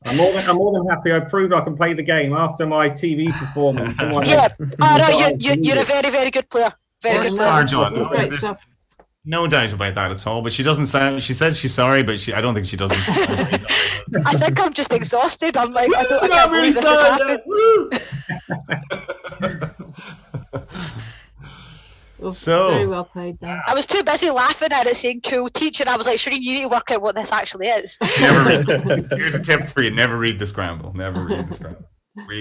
I'm more than happy. I proved I can play the game after my TV performance. Yeah. Oh, no, you're a very, very good player. Very good You are, player. John. It's great There's stuff. no doubt about that at all. But she doesn't sound. She says she's sorry, but I don't think she doesn't. I think I'm just exhausted. I'm like, I can't believe this has happened. Well, So- very well played, Dan. I was too busy laughing at it saying cool teacher. I was like, Shireen, you need to work out what this actually is. Never read. Here's a tip for you: never read the scramble. Never read the scramble.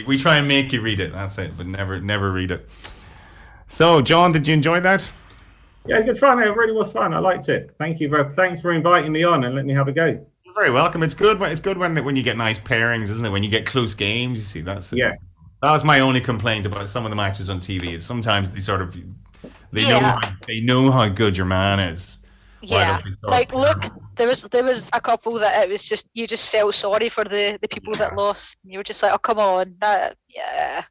We try and make you read it. That's it, but never read it. So, John, did you enjoy that? Yeah, it's good fun. It really was fun. I liked it. Thanks for inviting me on and letting me have a go. You're very welcome. It's good. It's good when you get nice pairings, isn't it? When you get close games, you see that's it. Yeah. That was my only complaint about some of the matches on TV. Is sometimes they know how good your man is. Why Yeah. don't they start Like, pairing? look, there was a couple that it was just, you just felt sorry for the people that lost. You were just like, oh, come on. Yeah.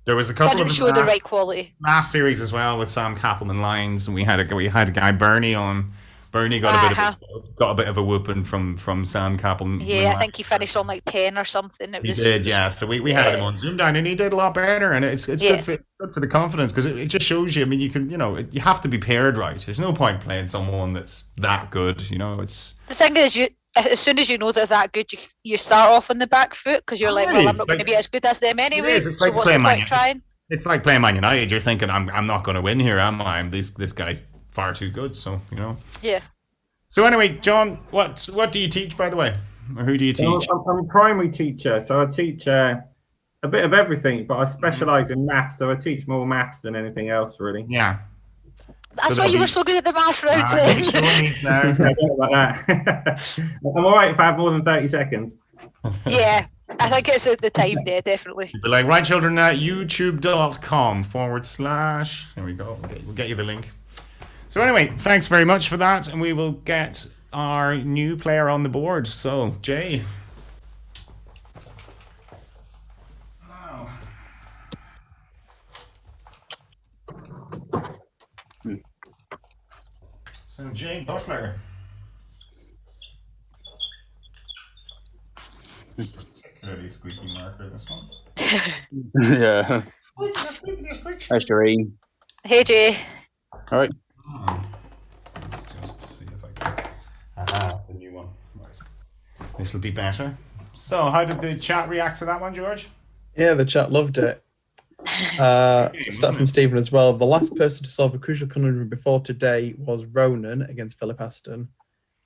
There was a couple Didn't of show the right quality. last series as well with Sam Kappelman lines, and we had a guy Bernie on. Bernie got a bit of a whooping from Sam Kappelman. Yeah, I think he finished on like 10 or something. He did, yeah. So we had him on ZoomDown, and he did a lot better. And it's Yeah. good for the confidence, because it just shows you. I mean, you have to be paired right. There's no point playing someone that's that good. It's The thing is, as soon as you know they're that good, you start off on the back foot because you're like, well, I'm It's not going to like- be as good as them anyway. is. It's So like what's the playing point Man trying? It's like playing Man United. You're thinking, I'm not going to win here, am I? This guy's far too good. So Yeah. So anyway, John, what do you teach, by the way? Or who do you teach? I'm a primary teacher, so I teach a bit of everything, but I specialise in maths, so I teach more maths than anything else, really. Yeah. That's So why you there'll were be- so good at the math round Ah, then. you showing these now. I don't know about that. I'm all right if I have more than 30 seconds. Yeah. I think it's at the time there, definitely. Be like, right, children, youtube.com/ There we go. We'll get you the link. So anyway, thanks very much for that, and we will get our new player on the board. So, Jay. So, Jay Butler. Particularly squeaky marker, this one. Yeah. Hi, Shireen. Hey, Jay. All right. Let's just see if I can. That's a new one. Right. This will be better. So, how did the chat react to that one, George? Yeah, the chat loved it. Start from Stephen as well. The last person to solve a crucial conundrum before today was Ronan against Philip Aston.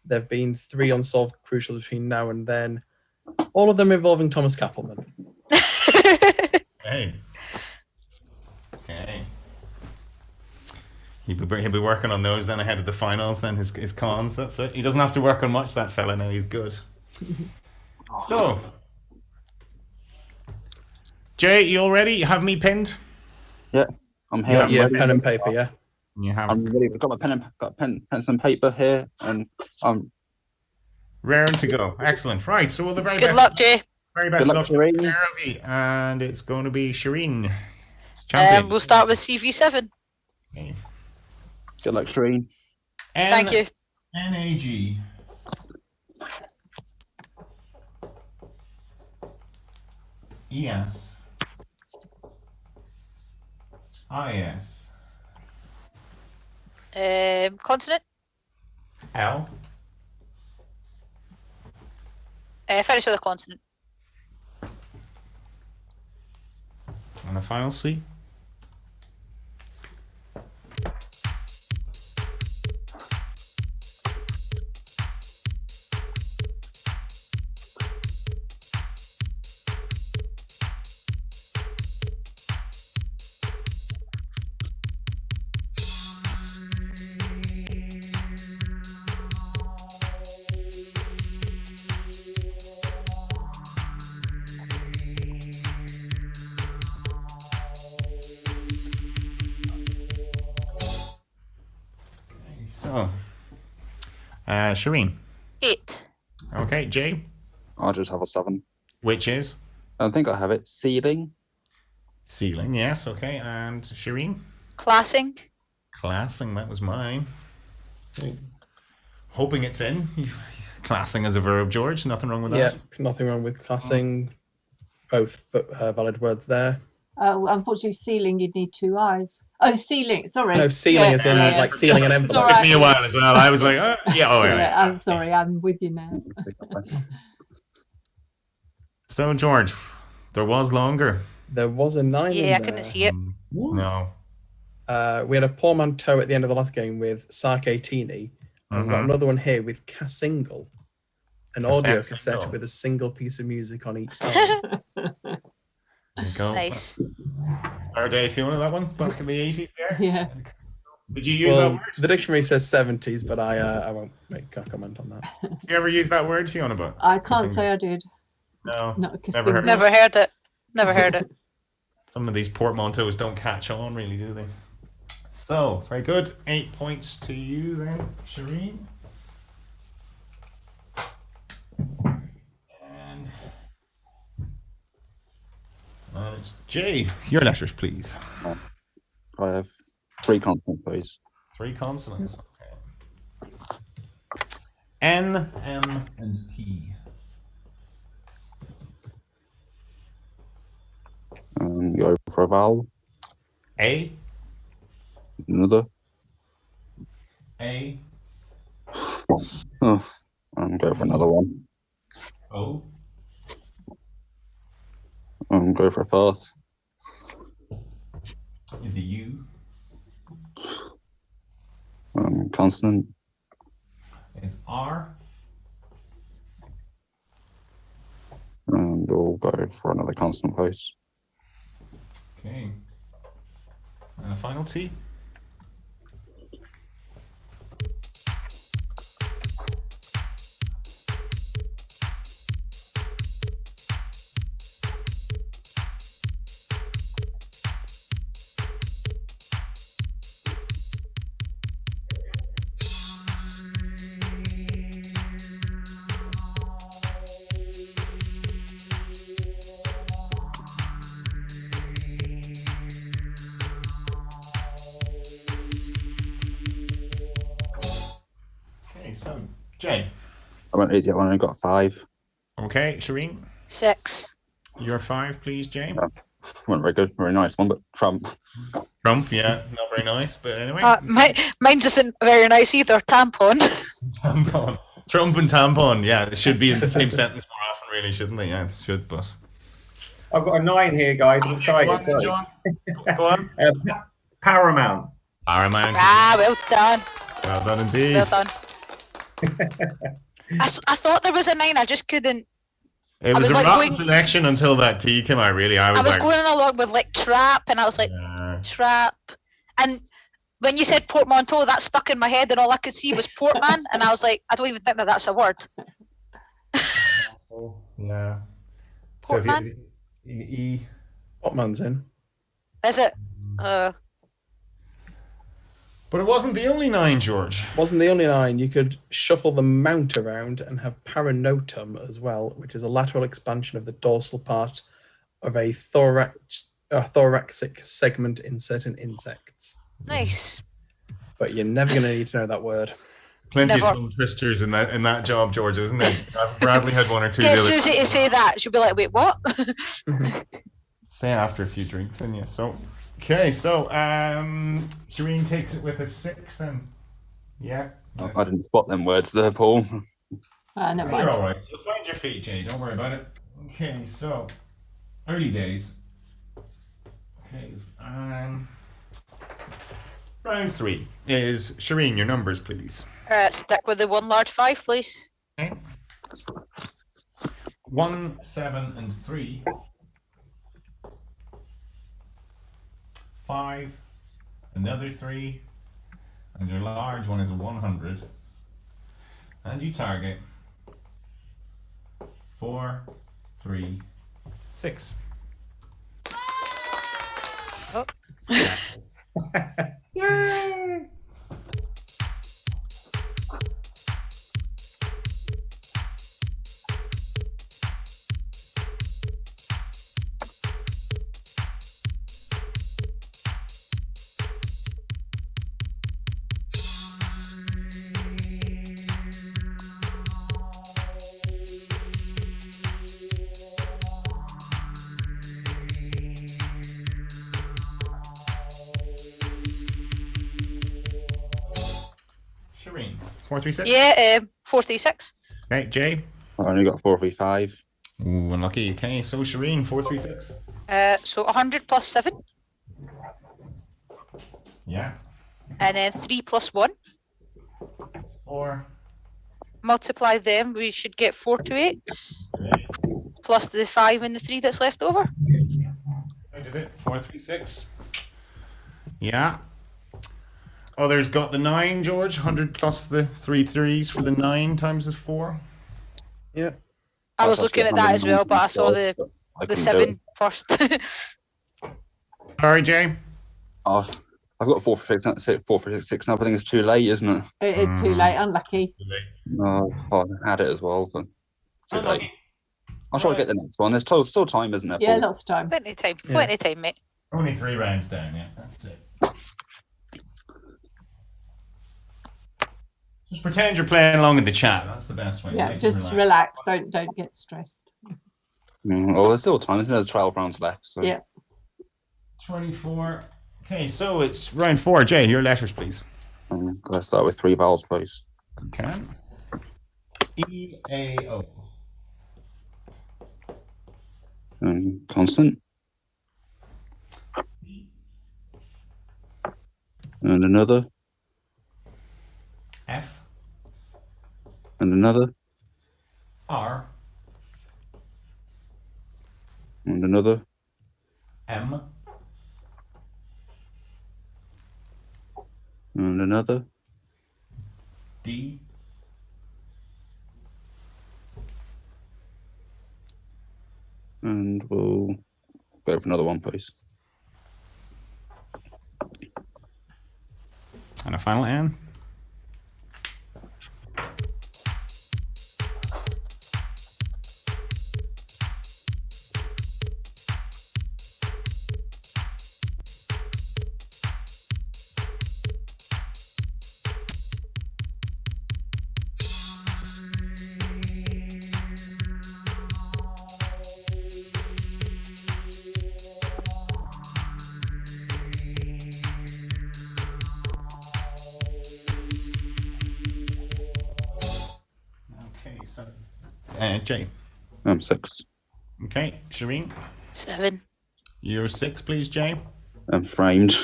There have been 3 unsolved crucials between now and then, all of them involving Thomas Kappelman. Hey. Okay. He'll be working on those then ahead of the finals. Then his cons. That's it. He doesn't have to work on much. That fella now. He's good. So, Jay, you all ready? You have me pinned. Yeah, I'm here. Yeah, I'm ready. pen and paper, yeah. You have I'm ready. I've got my pen and paper here, and I'm raring to go. Excellent. Right. So, well, the very Good best. luck, Jay. Very best Good luck, luck to Shireen. Karavi, and it's going to be Shireen. Champion. We'll start with CV7. Okay. good luck, Shireen. Thank you. NAG. ES. IS. Continent. L. Finish with a continent. And a final C. So, Shireen. 8. Okay, Jay. I just have a 7. Which is I think I have it. Ceiling. ceiling. Yes, okay. And Shireen? Classing. Classing, that was mine. Hoping it's in. Classing as a verb, George. Nothing wrong with Yeah, that. nothing wrong with classing. Both valid words there. Unfortunately, ceiling, you'd need 2 eyes. Oh, ceiling, sorry. No, ceiling Yeah, is in yeah. like sealing an It envelope. It's all took me a while as well. I was like, yeah, oh, yeah. Yeah, I'm sorry, I'm with you now. So, George, there was longer. There was a 9 in Yeah, I there. couldn't see it. No. We had a portmanteau at the end of the last game with Sake Tini. And we've got another one here with Cassingle. An audio Cassette cassette single. with a single piece of music on each side. There you go. Nice. Our day, Fiona, that one back in the 80s there. Yeah. Did you use that Well, word? the dictionary says 70s, but I won't make a comment on that. Did you ever use that word, Fiona? But I can't say I did. no, Not a never heard. Never heard it. Never heard it. Some of these portmanteaus don't catch on, really, do they? So, very good. 8 points to you then, Shireen. And it's Jay. Your letters, please. I have 3 consonants, please. 3 consonants. Okay. N, M, and P. Go for a vowel. A, Another. A, Oh, and go for another one. O, And go for a fourth. is a U, Consonant. is R, And we'll go for another consonant, please. okay. And a final T. Okay, so Jay. I went easy. I only got 5. Okay, Shireen. 6. Your 5, please, Jay. Went very good. Very nice one, but Trump. Trump, yeah, not very nice, but anyway. Mine's isn't very nice either. Tampon. Tampon. Trump and tampon, yeah, they should be in the same sentence more often, really, shouldn't they? Yeah, they should, but. I've got a 9 here, guys. I'm Go on, excited. then, John. Go on. Paramount. Paramount. Well done. Well done indeed. Well done. I thought there was a 9. I just couldn't. It was was a like rotten going- selection until that T came out, really. I was like, going along with like trap, and I was like trap, and when you said portmanteau, that stuck in my head, and all I could see was portman, and I was like, I don't even think that that's a word. yeah. Portman? E. What man's in? Is it? But it wasn't the only 9, George. Wasn't the only 9. You could shuffle the mount around and have paranotum as well, which is a lateral expansion of the dorsal part of a thoracic segment in certain insects. Nice. But you're never going to need to know that word. Plenty Never. of tongue twisters in that job, George, isn't there? Bradley had 1 or 2 the Get other Susie to say that. She'll be like, wait, what? Say after a few drinks, and yes. So, okay, so Shireen takes it with a 6, then. Yeah. I didn't spot them words there, Paul. Never You're mind. all right. You'll find your feet, Jay. Don't worry about it. Okay, so early days. Okay, round 3 is Shireen. Your numbers, please. Stick with the 1 large 5, please. Okay. 1, 7, and 3. 5, another 3, and your large one is a 100. And you target 4, 3, 6. Oh. Yay! 436? Yeah, 436. Okay, Jay. I only got 435. Ooh, unlucky. Okay, so Shireen, 436. So 100 plus 7, Yeah. and then 3 plus 1. 4. Multiply them, we should get 428, Okay. plus the 5 and the 3 that's left over. I did it. 436. Yeah. Others got the 9, George. 100 plus the 3 threes for the 9 times the 4. Yeah. I was That's looking at actually that as well, but I saw 112, but I the couldn't do 7 it. first. Sorry, Jay. Oh, I've got 436 now, but I think it's too late, isn't it? It is too late. Unlucky. No, I had it as well, but too late. Unlucky. I'll try to get the next one. There's still time, isn't there? Yeah, Paul? lots of time. Plenty of time, Yeah. plenty of time, mate. Only 3 rounds down, yeah. That's it. Just pretend you're playing along in the chat. That's the best way. Yeah, Nice and just relaxed. relax. Don't get stressed. Well, there's still time. There's another 12 rounds left. So. Yeah. 24. Okay, so it's round 4. Jay, your letters, please. Let's start with 3 vowels, please. Okay. E-A-O. Constant. And another. F. And another. R. And another. M. And another. D. And we'll go for another one, please. And a final N. Okay, so Jay. 6. Okay, Shireen. 7. Your 6, please, Jay. Framed.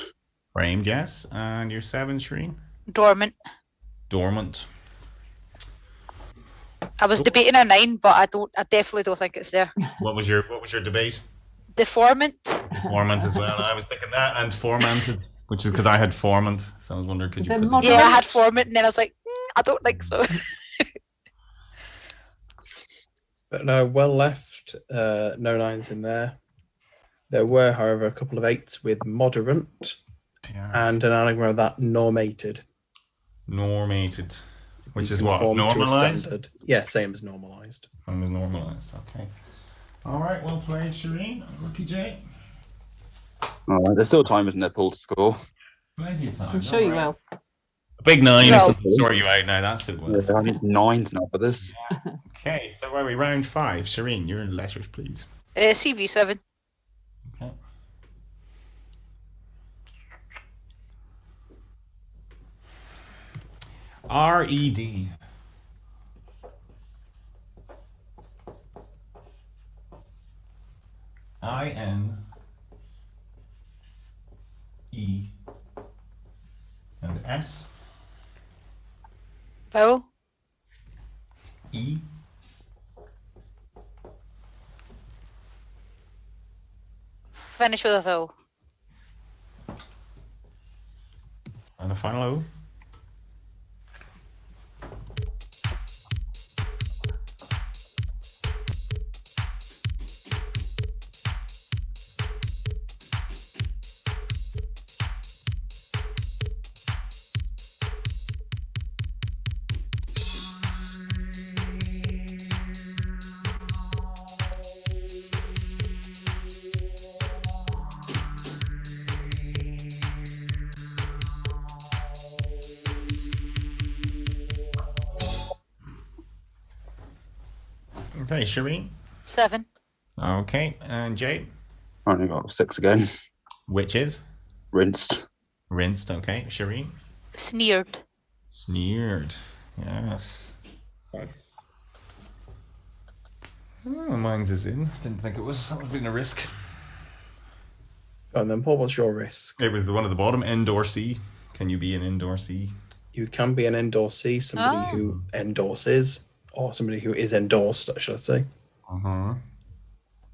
Framed, yes. And your 7, Shireen. Dormant. Dormant. I was debating a 9, but I definitely don't think it's there. What was your debate? Deformant. Formant as well. I was thinking that, and formanted, which is because I had formant. So I was wondering, could Is you there put mod- the... Yeah, I had formant, and then I was like, I don't think so. But no, well left. No 9s in there. There were, however, a couple of 8s with moderate Yeah. and an anagram of that normated. Normated, which is what? Conform to a Normalized? standard. Yeah, same as normalized. Normalized, okay. All right, well played, Shireen. Lucky Jay. All right, there's still time, isn't there, Paul, to score? Plenty of time. I'm sure you will. A big 9 No. or something sort you out now. That's it. Was. Yeah, I need 9s now for this. Okay, so where are we? Round 5. Shireen, your letters, please. CV7. Okay. R-E-D. I-N-E and S. Vowel. E. Finish with a vowel. And a final O. Okay, Shireen. 7. Okay, and Jay. I only got 6 again. Which is? Rinsed. Rinsed, okay. Shireen. Sneered. Sneered. Yes. Nice. Oh, mine's is in. Didn't think it was. That would have been a risk. And then, Paul, what's your risk? It was the one at the bottom, indoor C. Can you be an indoor C? You can be an endorsee, somebody who endorses, or somebody who is endorsed, should I say. Uh-huh.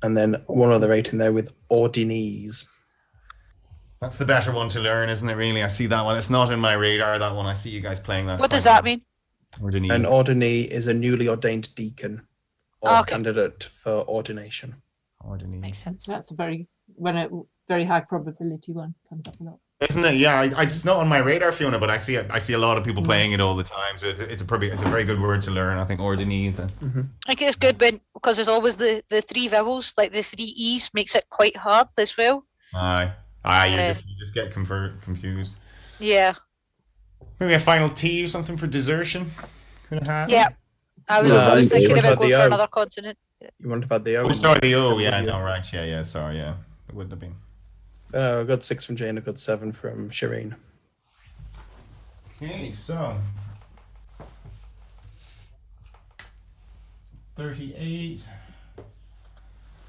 And then one other 8 in there with ordinese. That's the better one to learn, isn't it, really? I see that one. It's not in my radar, that one. I see you guys playing that. What does that mean? Ordinary. An ordinee is a newly ordained deacon or Okay. candidate for ordination. Ordinary. Makes sense. That's a very high probability one. Comes up a lot. Isn't it? Yeah, it's not on my radar, Fiona, but I see it. I see a lot of people playing it all the time. So it's a very good word to learn. I think ordinary. I think it's good because there's always the 3 vowels, like the 3 E's makes it quite hard as well. Aye. You just get confused. Yeah. Maybe a final T or something for desertion. Could have had. Yeah. I was No, you thinking would've about had going the for O. another continent. You wouldn't have had the O. Oh, sorry, the O. W. Yeah, no, right. Yeah. Sorry, yeah. It wouldn't have been. I got 6 from Jane, I got 7 from Shireen. Okay, so 38.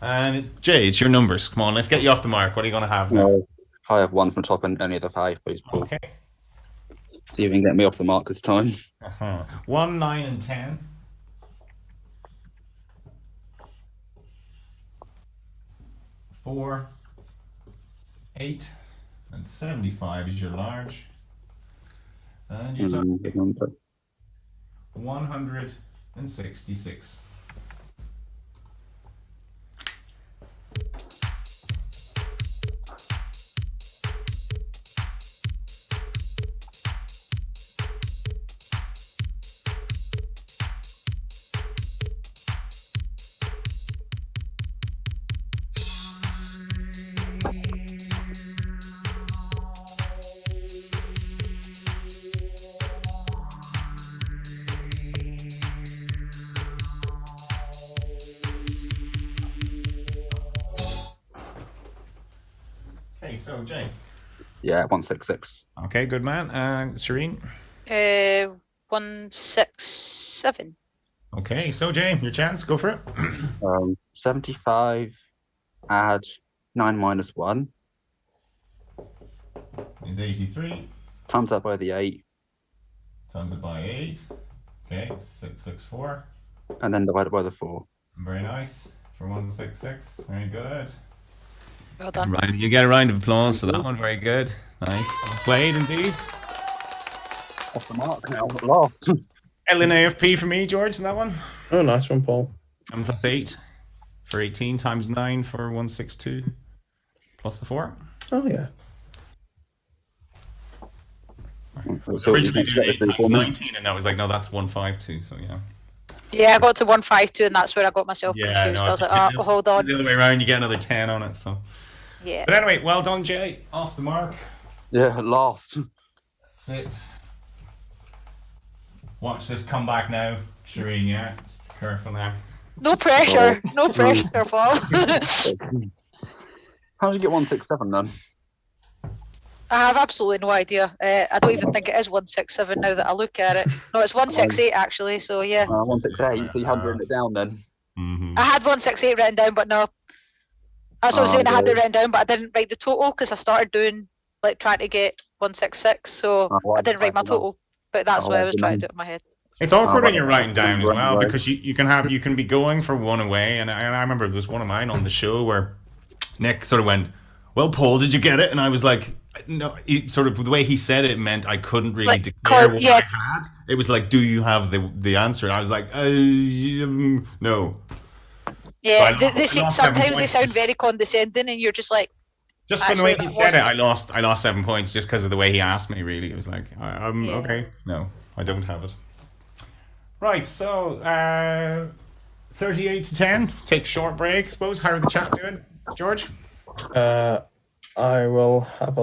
And Jay, it's your numbers. Come on, let's get you off the mark. What are you going to have now? No, I have 1 from top and any other 5, please, Paul. Okay. See if you can get me off the mark this time. 1, 9, and 10. 4, 8, and 75 is your large. And your Good number. 166. Okay, so Jay. Yeah, 166. Okay, good man. Shireen. 167. Okay, so Jay, your chance. Go for it. 75, add 9 minus 1, Is 83. times that by the 8, Times it by 8. Okay, 664. and then divide it by the 4. Very nice. For 166. Very good. Well done. Right, you get a round of applause for that one. Very good. Nice. Well played indeed. Off the mark now, at last. Ellen AFP for me, George, in that one. Oh, nice one, Paul. 7 plus 8 for 18 times 9 for 162 plus the 4. Oh, yeah. So Originally you did can 8 get the times 4 19, and I was like, no, that's 152. So yeah. Yeah, I got to 152 and that's where I got myself Yeah, confused. no, I was like, if oh, you- hold on. The other way around, you get another 10 on it. So, Yeah. but anyway, well done, Jay. Off the mark. Yeah, at last. Sit. Watch this come back now, Shireen. Yeah, just be careful now. No pressure. No pressure, Paul. How did you get 167 then? I have absolutely no idea. I don't even think it is 167 now that I look at it. No, it's 168 actually. So yeah, 168, so you hadn't written it down then. Mm-hmm. I had 168 written down, but no. That's what I'm saying. I had it written down, but I didn't write the total because I started doing like trying to get 166. So I didn't write my total. But that's why I was trying to do it in my head. It's awkward Oh, when you're writing down as well right. because you can be going for one away, and I remember there was one of mine on the show where Nick sort of went, "Well, Paul, did you get it?" And I was like, "No." Sort of the way he said it meant I couldn't really Like, declare what yeah. I had. It was like, "Do you have the answer?" And I was like, "No." Yeah, So I lost 7 sometimes they points. sound very condescending, and you're just like, Just from the way Actually, he that said it, I lost 7 points just because of the way he asked me. Really, it was like, Yeah. okay, no, I don't have it. Right, so 38 to 10. Take a short break, I suppose. How are the chat doing, George? I will have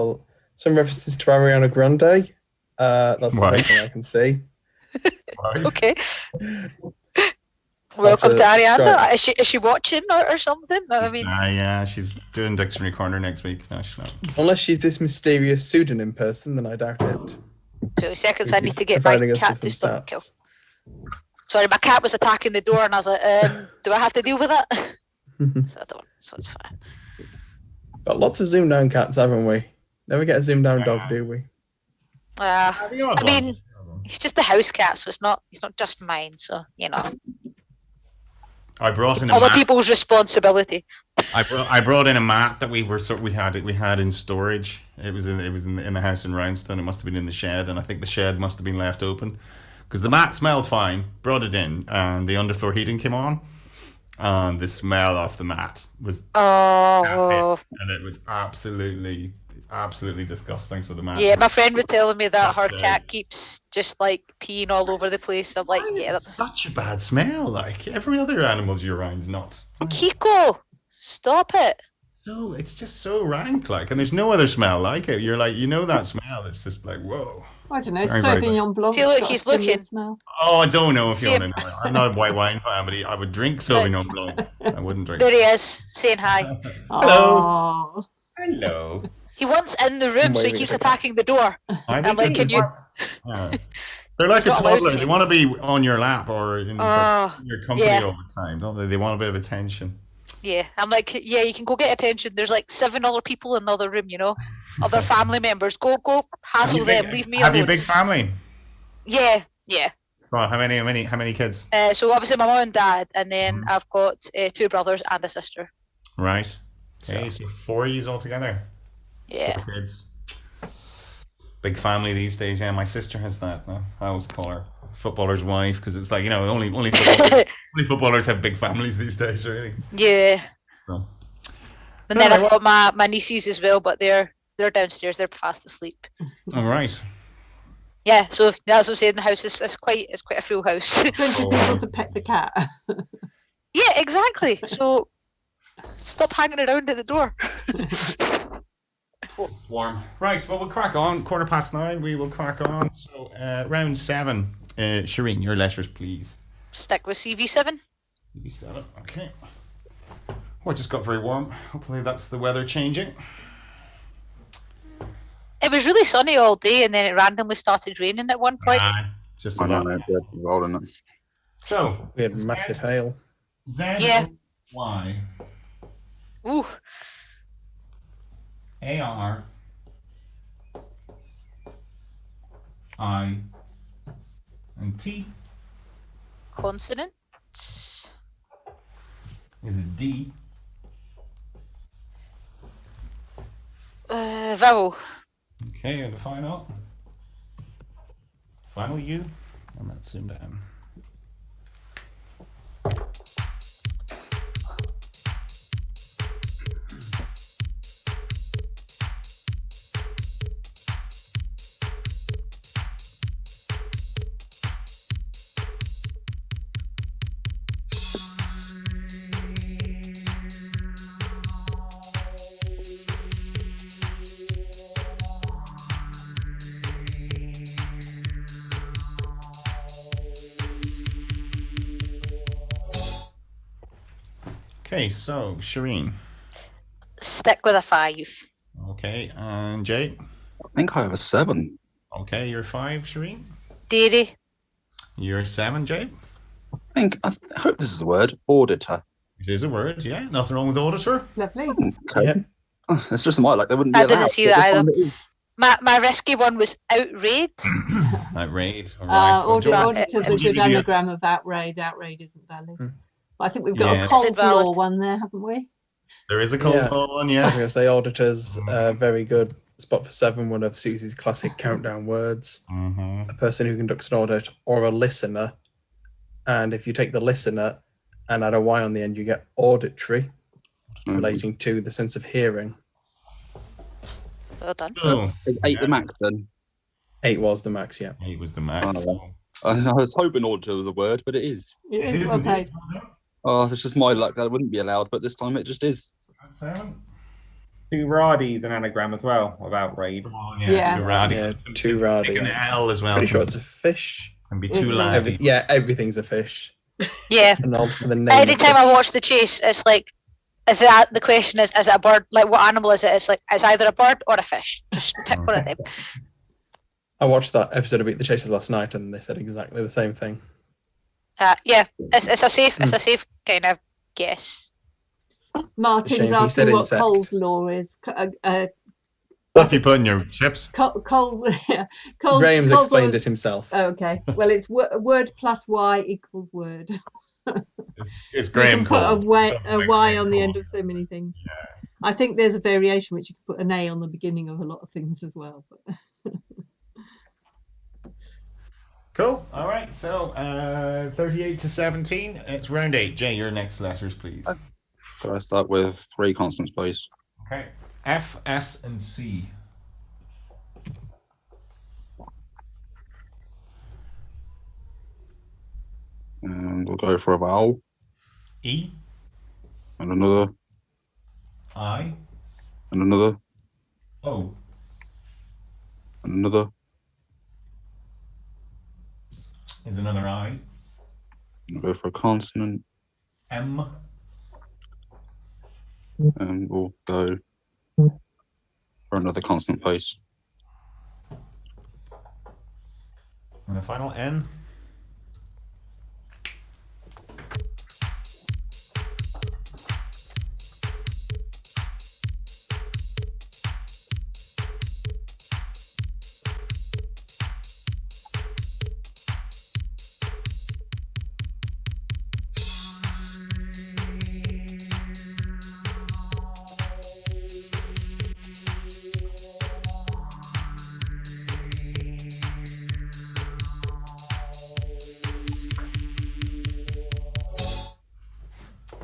some references to Ariana Grande. That's the Why? best thing I can see. okay. Welcome to Right. Ariana. Is she watching or something? I mean, Yeah, she's doing Dictionary Corner next week. No, she's not. Unless she's this mysterious pseudonym person, then I doubt it. 2 seconds, I need to get my Providing us cat with to some stop kill. stats. Sorry, my cat was attacking the door, and I was like, do I have to deal with that? So I don't. So it's fine. Got lots of ZoomDown cats, haven't we? Never get a ZoomDown dog, do we? I mean, he's just a house cat, so he's not just mine. So I brought in a other mat. people's responsibility. I brought in a mat that we had in storage. It was in the house in Roundstone. It must have been in the shed, and I think the shed must have been left open because the mat smelled fine. Brought it in, and the underfloor heating came on, and the smell off the mat was and it was absolutely disgusting. So the mat. Yeah, my friend was telling me that her cat keeps just like peeing all over the place. I'm like, yeah, that's such a bad smell. Like every other animal's year round's not. Kiko, stop it. So it's just so rank, like, and there's no other smell like it. You're like, that smell. It's just like, whoa. I don't know. Very, very Sauvignon Blanc. See, look, got a he's similar looking. Smell. Oh, I don't know if you want to know. I'm not a white wine fan, but I would drink Sauvignon Blanc. I wouldn't drink. There he is, saying hi. Hello. Oh. Hello. He wants in the room, so he keeps attacking the door. I'm like, can you? They're like a not allowed toddler. to. They want to be on your lap or in your company yeah. all the time, don't they? They want a bit of attention. Yeah, I'm like, yeah, you can go get attention. There's like 7 other people in the other room, other family members. Go hassle them. Leave me alone. Have you a big family? Yeah. Well, how many kids? So obviously my mum and dad, and then I've got 2 brothers and a sister. Right. Okay, so 4 of you all together. Yeah. 4 kids. Big family these days. Yeah, my sister has that. No? I always call her footballer's wife because it's like only footballers have big families these days, really. Yeah. So. And then I've got my nieces as well, but they're downstairs. They're fast asleep. All right. Yeah, so that's what I'm saying. The house is quite a full house. 20 people to pet the cat. Yeah, exactly. So stop hanging around at the door. It's warm. Right, well, we'll crack on. 9:15, we will crack on. So, round 7. Shireen, your letters, please. Stick with CV7. CV7, okay. Oh, it just got very warm. Hopefully that's the weather changing. It was really sunny all day, and then it randomly started raining at one point. Just I know, about. rolling it. So, We had massive hail. Yeah. Y. Ooh. AR I and T Consonant. is D. Vowel. Okay, and the final U. And that's ZoomDown. Okay, so Shireen. Stick with a 5. Okay, and Jay. I think I have a 7. Okay, you're 5, Shireen. Dairy. You're 7, Jay. I hope this is a word. Auditor. It is a word, yeah. Nothing wrong with auditor. Lovely. Okay. Yeah. It's just my luck. They wouldn't be I allowed. didn't see but that this either. one it is. My risky one was outraid. Outraid. All right. Auditors a good anagram of outraid. Outraid isn't valid. But I think we've got Yeah. a Is it valid? coleslaw one there, haven't we? There is a coleslaw one, I was yeah. going to say auditors, very good. Spot for 7, one of Susie's classic countdown words. Mm-hmm. A person who conducts an audit or a listener. And if you take the listener and add a Y on the end, you get auditory, relating to the sense of hearing. Well done. Oh, Is 8 the max then? 8 was the max, yeah. 8 was the max. Oh. I was hoping auditor was a word, but it is. It It is is well indeed. played. Oh, it's just my luck. That wouldn't be allowed, but this time it just is. 7. Turadi is an anagram as well of outrage. Oh, Yeah. Too rowdy. Yeah, too rowdy. Take an L as well. Pretty sure it's a fish. Can be too Yeah. loud. Everything's a fish. Yeah. And all for the name. Anytime I watch The Chase, it's like, the question is it a bird? Like, what animal is it? It's like, it's either a bird or a fish. Just pick one of them. I watched that episode of Beat the Chasers last night, and they said exactly the same thing. Yeah, it's a safe kind of guess. Martin's Shame he asking said what insect. Cole's law is. What you put in your chips? Cole's Cole's Graham's Cole's explained law is- it himself. Oh, okay. Well, it's word plus y equals word. It's You Graham can put Cole. a y Graham on the Cole. end of so many things. I think there's a variation which you can put an a on the beginning of a lot of things as well. But Cool. All right. So 38 to 17. It's round 8. Jay, your next letters, please. So I start with 3 consonants, please. Okay. F, S, and C. And we'll go for a vowel. E, And another. I, And another. O. And another. Is another I. We'll go for a consonant. M, And we'll go for another consonant, please. and the final N.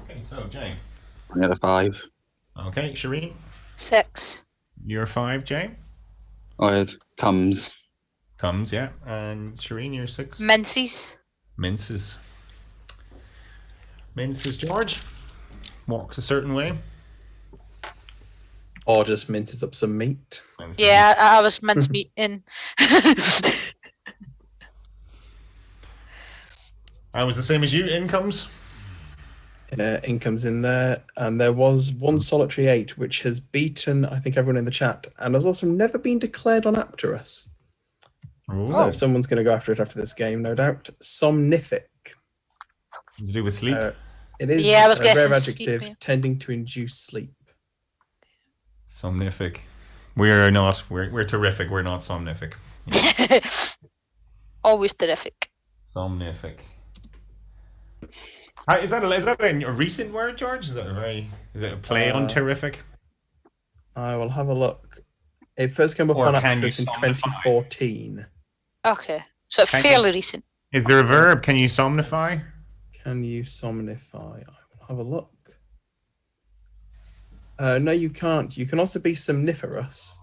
Okay, so Jay. Another 5. Okay, Shireen, 6. you're 5, Jay. I had comes. Comes, yeah. And Shireen, you're 6. Minces. Minces. Minces, George. Walks a certain way. Or just minces up some meat. Minces. Yeah, I was mincemeat in. I was the same as you. Incomes. Income's in there, and there was one solitary 8 which has beaten, I think, everyone in the chat, and has also never been declared on Apterite. Ooh. So someone's going to go after it after this game, no doubt. Somnific. To do with sleep. It is Yeah, I was a guessing rare sleep, adjective yeah. tending to induce sleep. Somnific. We're not. We're terrific. We're not somnific. Always terrific. Somnific. Is that a recent word, George? Is it a play on terrific? I will have a look. It first came up Or on can you Apterite in somnify? 2014. Okay, so Can fairly recent. Is there a verb? Can you somnify? Can you somnify? I will have a look. No, you can't. You can also be somniferous.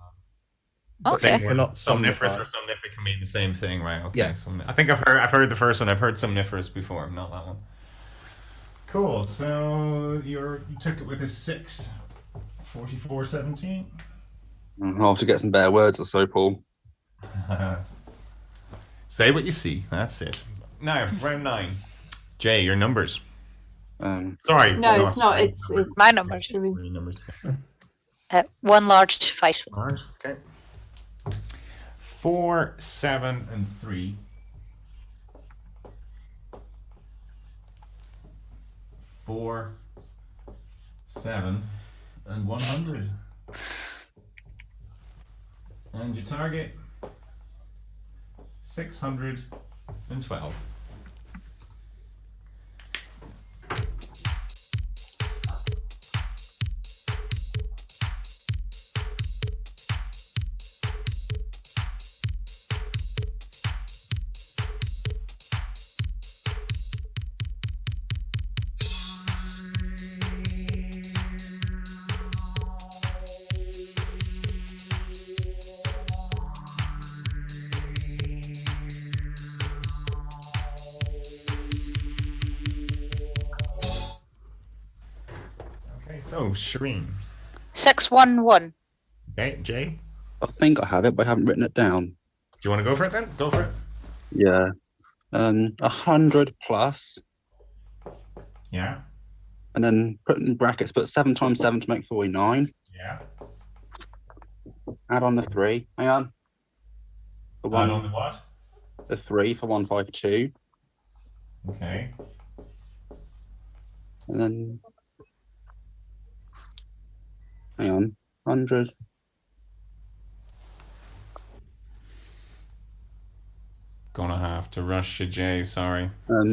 but Okay. you cannot Somniferous somnify. or somnific can mean the same thing, right? Okay. Yeah. I think I've heard the first one. I've heard somniferous before, not that one. Cool. So you took it with a 6. 44-17. I'll have to get some better words or so, Paul. Say what you see. That's it. Now, round 9. Jay, your numbers. Sorry. No, it's not. It's My numbers. Shireen. Your numbers. 1 large, 5 small. Large. Okay. 4, 7, and 3. 4, 7, and 100. And your target 612. Okay, so Shireen. 611. Okay, Jay. I think I have it, but I haven't written it down. Do you want to go for it then? Go for it. Yeah. 100 plus, Yeah. and then put in brackets, put 7 times 7 to make 49. Yeah. Add on the 3. Hang on. for Add one. on the what? The 3 for 152. Okay. And then, hang on, 100. Gonna have to rush you, Jay. Sorry.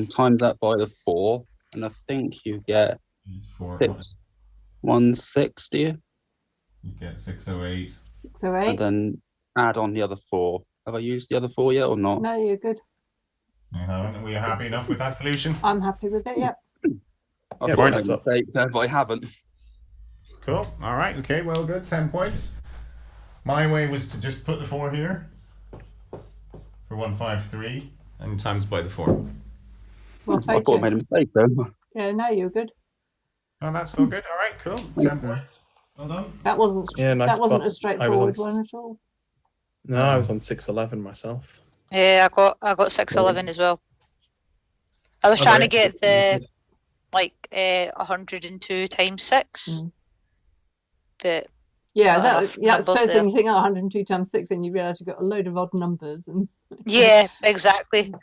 Times that by the 4, and I think you get It's 4. 616, do you? You get 608. 608. And then add on the other 4. Have I used the other 4 yet or not? No, you're good. You haven't? Were you happy enough with that solution? I'm happy with it. Yep. I Yeah, thought I points made a up. mistake there, but I haven't. Cool. All right. Okay. Well, good. 10 points. My way was to just put the 4 here for 153 and times by the 4. Well I played, thought I Jay. made a mistake though. Yeah, no, you're good. Oh, that's all good. All right. Cool. 10 points. Well done. That wasn't. Yeah, nice that wasn't spot. a straightforward I was on one at all. No, I was on 611 myself. Yeah, I got 611 as well. I was trying to get the 102 times 6, but Yeah, Not that's enough the first numbers thing you think, 102 times 6, and you realise you've got a load of odd numbers. And yeah, exactly.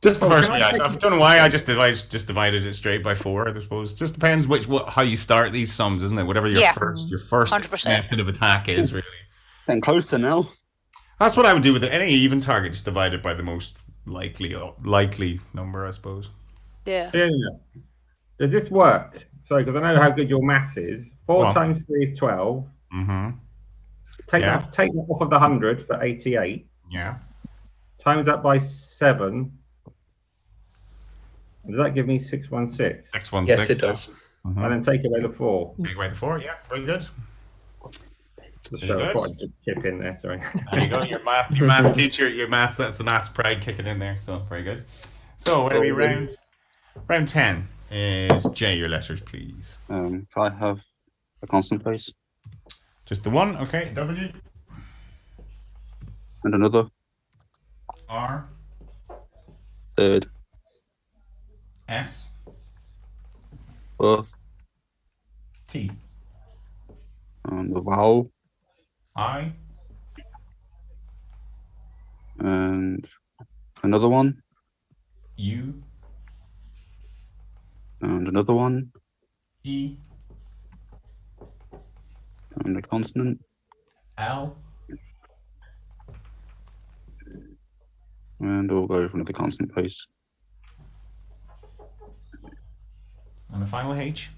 Just the Oh, first can way. I I take- don't know why I just divided it straight by 4. I suppose just depends how you start these sums, isn't it? Whatever your Yeah. first 100%. method of attack is, really. Getting closer now. That's what I would do with it. Any even target, just divide it by the most likely number, I suppose. Yeah. Yeah. Does this work? Sorry, because I know how good your maths is. 4 Go on. times 3 is 12. Mm-hmm. Take Yeah. that off of the 100 for 88. Yeah. Times that by 7. Does that give me 616? 616. Yes, it does. Mhm. And then take away the 4. Take away the 4. Yeah, very good. Just Very show good. quite a chip in there, sorry. There you go. Your maths teacher. That's the maths pride kicking in there. So very good. So what are we round? Round 10 is J. Your letters, please. Can I have a constant place Just the one. Okay. W. and another R. third, S. fourth, T. and the vowel, I. and another one, U. and another one, E. and a consonant, L. and we'll go for another constant place. And the final H.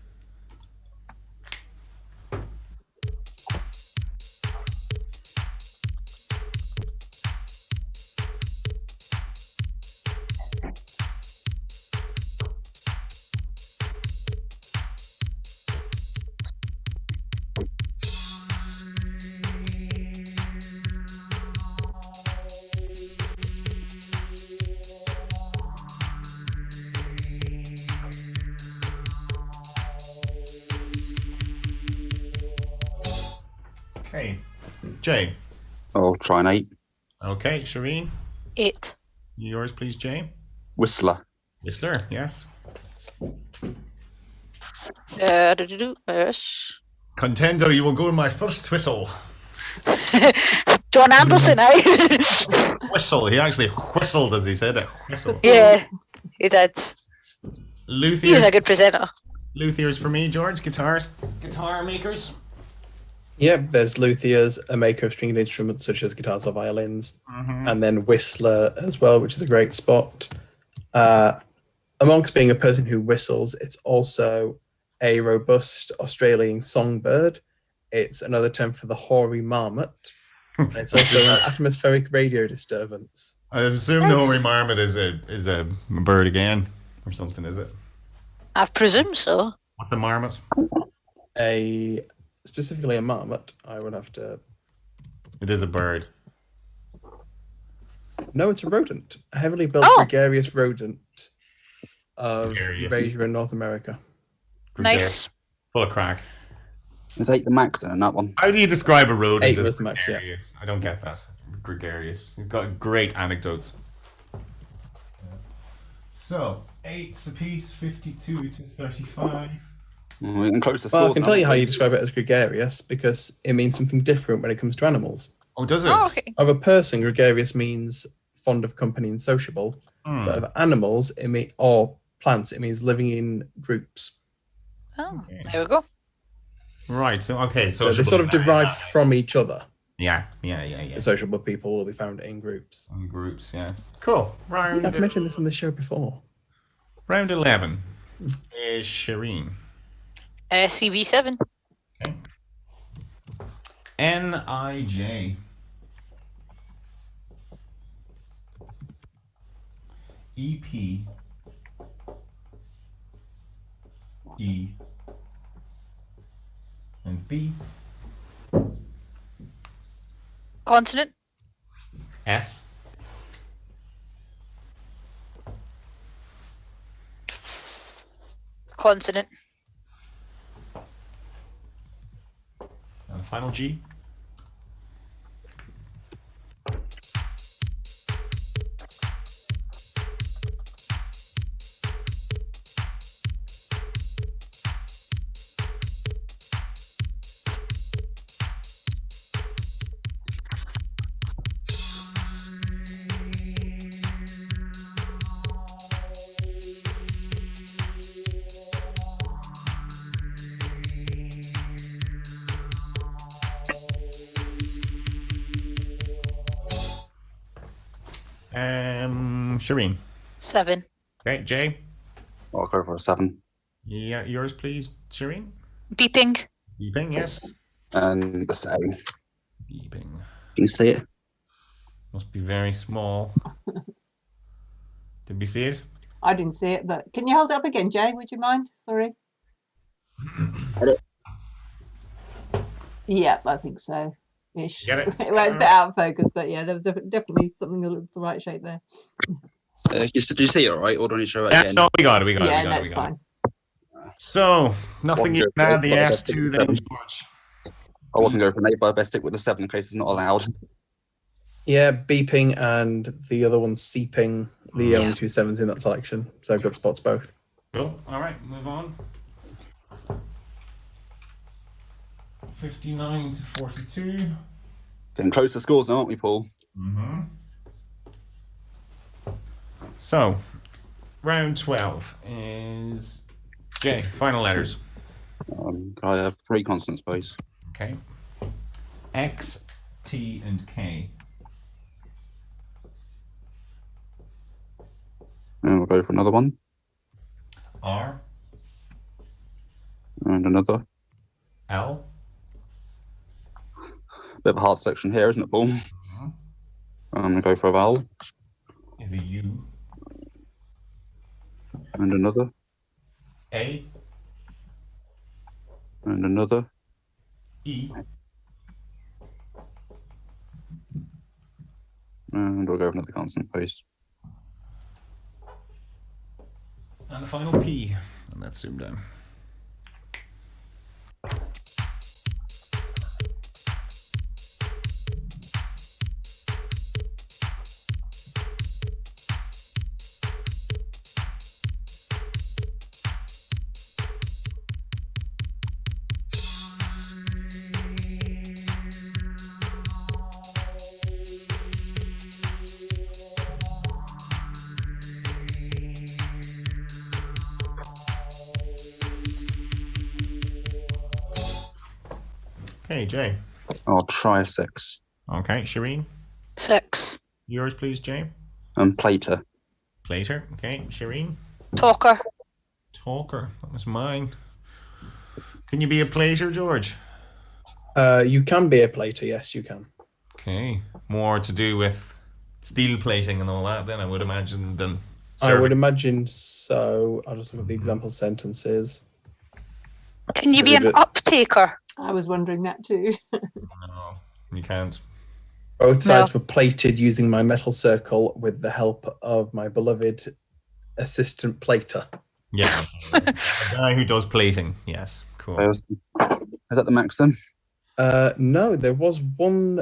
Okay. J. I'll try an 8. Okay. Shireen. 8. Yours, please, J. Whistler. Whistler. Yes. Yes. Contender, you will go in my first whistle. John Anderson, eh? Whistle. He actually whistled as he said it. Whistle. Yeah, he did. He was Luthier's, a good presenter. Luthier's for me, George. Guitar makers. Yeah, there's luthiers, a maker of stringed instruments such as guitars or violins, Mm-hmm. and then Whistler as well, which is a great spot. Amongst being a person who whistles, it's also a robust Australian songbird. It's another term for the hoary marmot. And it's also an atmospheric radio disturbance. I assume the hoary marmot is a bird again or something, is it? I presume so. What's a marmot? Specifically a marmot, I would have to... It is a bird. No, it's a rodent. A heavily built gregarious rodent of Gregarious. Eurasia and North America. Nice. Full of crack. Let's 8 the max then on that one. How do you describe a rodent 8 as was the max, yeah. gregarious? I don't get that. Gregarious. He's got great anecdotes. So, 8's a piece, 52 to 35. We can close the Well, I scores can now. tell you how you describe it as gregarious because it means something different when it comes to animals. Oh, does it? Oh, okay. Of a person, gregarious means fond of company and sociable. But of animals, or plants, it means living in groups. Oh, Okay. there we go. Right. So okay. So they Sociable sort of in that- derive from each other. Yeah. The sociable people will be found in groups. In groups. Yeah. Cool. I think Round. I've mentioned this on the show before. Round 11 is Shireen. CV7. Okay. Nij. EP. E. And B. Continent. S. Consonant. And the final G. Shireen. 7. Okay, Jay. I'll go for a 7. Yeah, yours, please, Shireen. Beeping. Beeping, yes. And the same. Beeping. Can you see it? Must be very small. Did we see it? I didn't see it, but can you hold it up again, Jay? Would you mind? Sorry. Edit. Yeah, I think so. Ish. Get it? Well, it's a bit out of focus, but yeah, there was definitely something that looked the right shape there. Did you see it all right? Or do I need to show it Yeah, again? no, we got it. We got Yeah, it. We got it. that's We got fine. it. So, nothing you can add the S2 then, George. I wasn't going for an 8, but I best stick with the 7 in case it's not allowed. Yeah, beeping and the other one's seeping. The Yeah. only 2 sevens in that selection. So good spots both. Cool. All right, move on. 59 to 42. Getting close to scores now, aren't we, Paul? Mm-hmm. So, round 12 is J. Final letters. Can I have 3 consonants, please? Okay. X, T, and K. And we'll go for another one. R, And another. L, Bit of a hard selection here, isn't it, Paul? I'm going to go for a vowel. is a U, And another. A, And another. E, And we'll go for another consonant, please. and the final P. And that's zoomed down. Okay, Jay. I'll try a 6. Okay, Shireen. 6. Yours, please, Jay. And plater. Plater. Okay, Shireen. Talker. Talker. That was mine. Can you be a plater, George? You can be a plater, yes, you can. Okay. More to do with steel plating and all that, then I would imagine, than I would serving. imagine so. I'll just look at the example sentences. Can you be an uptaker? I was wondering that too. No, you can't. Both sides were plated using my metal circle with the help of my beloved assistant plater. Yeah. A guy who does plating. Yes. Cool. Is that the max then? No, there was one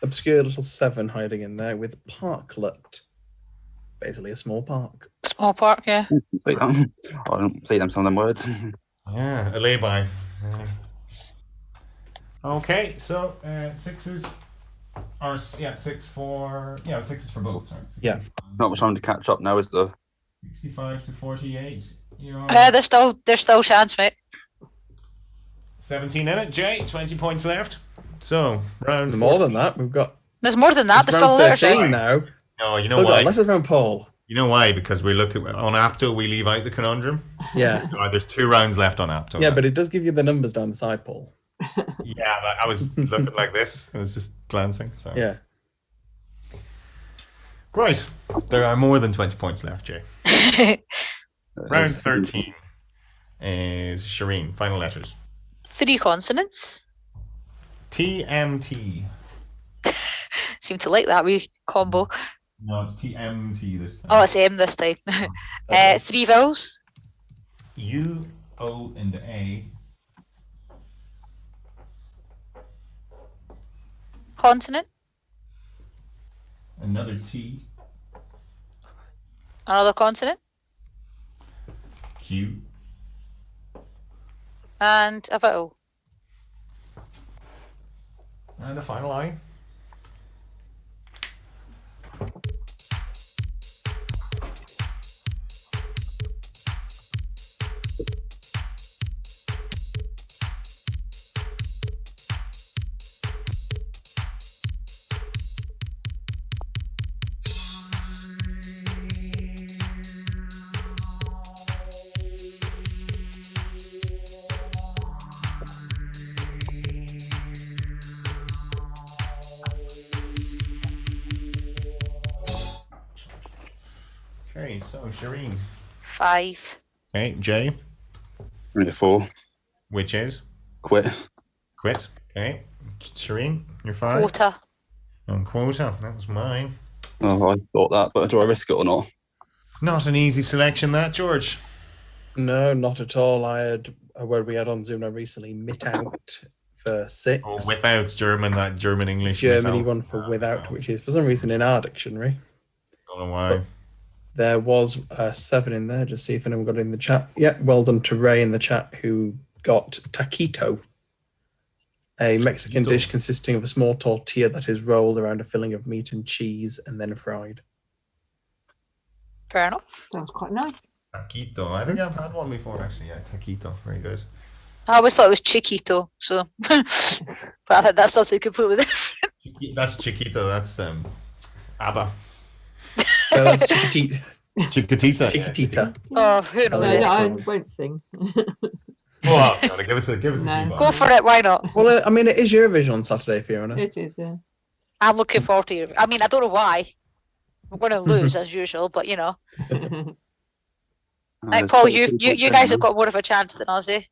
obscure little 7 hiding in there with parklet. Basically a small park. Small park, yeah. See that? I don't see them some of them words. Yeah, a lay-by. Okay, so 6s Or yeah, 6 for 6 is for both. Sorry. Yeah. Not much time to catch up now, is there? 65 to 48. There's still chance, mate. 17 in it, Jay. 20 points left. So round. More than that, we've got. There's more than that. It's There's still a round letter 13 round. now. No, you know Still got why? a letters round, Paul. You know why? Because we look at on Apto, we leave out the conundrum. Yeah. There's 2 rounds left on Apto. Yeah, but it does give you the numbers down the side, Paul. Yeah, but I was looking like this. I was just glancing. So. Yeah. Right. There are more than 20 points left, Jay. Round 13 is Shireen. Final letters. 3 consonants. TMT. Seem to like that wee combo. No, it's TMT this time. Oh, it's M this time. 3 vowels. U, O, and A. Consonant. Another T. Another consonant. Q. And a vowel. And the final line. Okay, so Shireen. 5. Okay, Jay, 4. which is Quit. quit. Okay, Shireen, you're 5. Quota. And quota, that was mine. Oh, I thought that, but do I risk it or not? Not an easy selection, that, George. No, not at all. I had a word we had on Zoom now recently, mit out for 6. Oh, without German, that German English. Germany without. one for without, which is for some reason in our dictionary. Don't know why. There was a 7 in there. Just see if anyone got it in the chat. Yeah, well done to Ray in the chat who got taquito, a Mexican Taquito. dish consisting of a small tortilla that is rolled around a filling of meat and cheese and then fried. Fair enough. Sounds quite nice. Taquito. I think I've had one before, actually. Yeah, taquito. Very good. I always thought it was Chiquito, so but I think that's something completely different. That's Chiquito. That's ABBA. No, that's chiquitita. Chiquitita. Chiquitita. Oh, who No, knows? yeah. I won't sing. Oh, gotta give us a No. few Go for it, why not? Well, I mean, it is Eurovision on Saturday, Fiona. It is, yeah. I'm looking forward to it. I mean, I don't know why. We're going to lose as usual, but you know. Like Paul, you guys have got more of a chance than us, eh?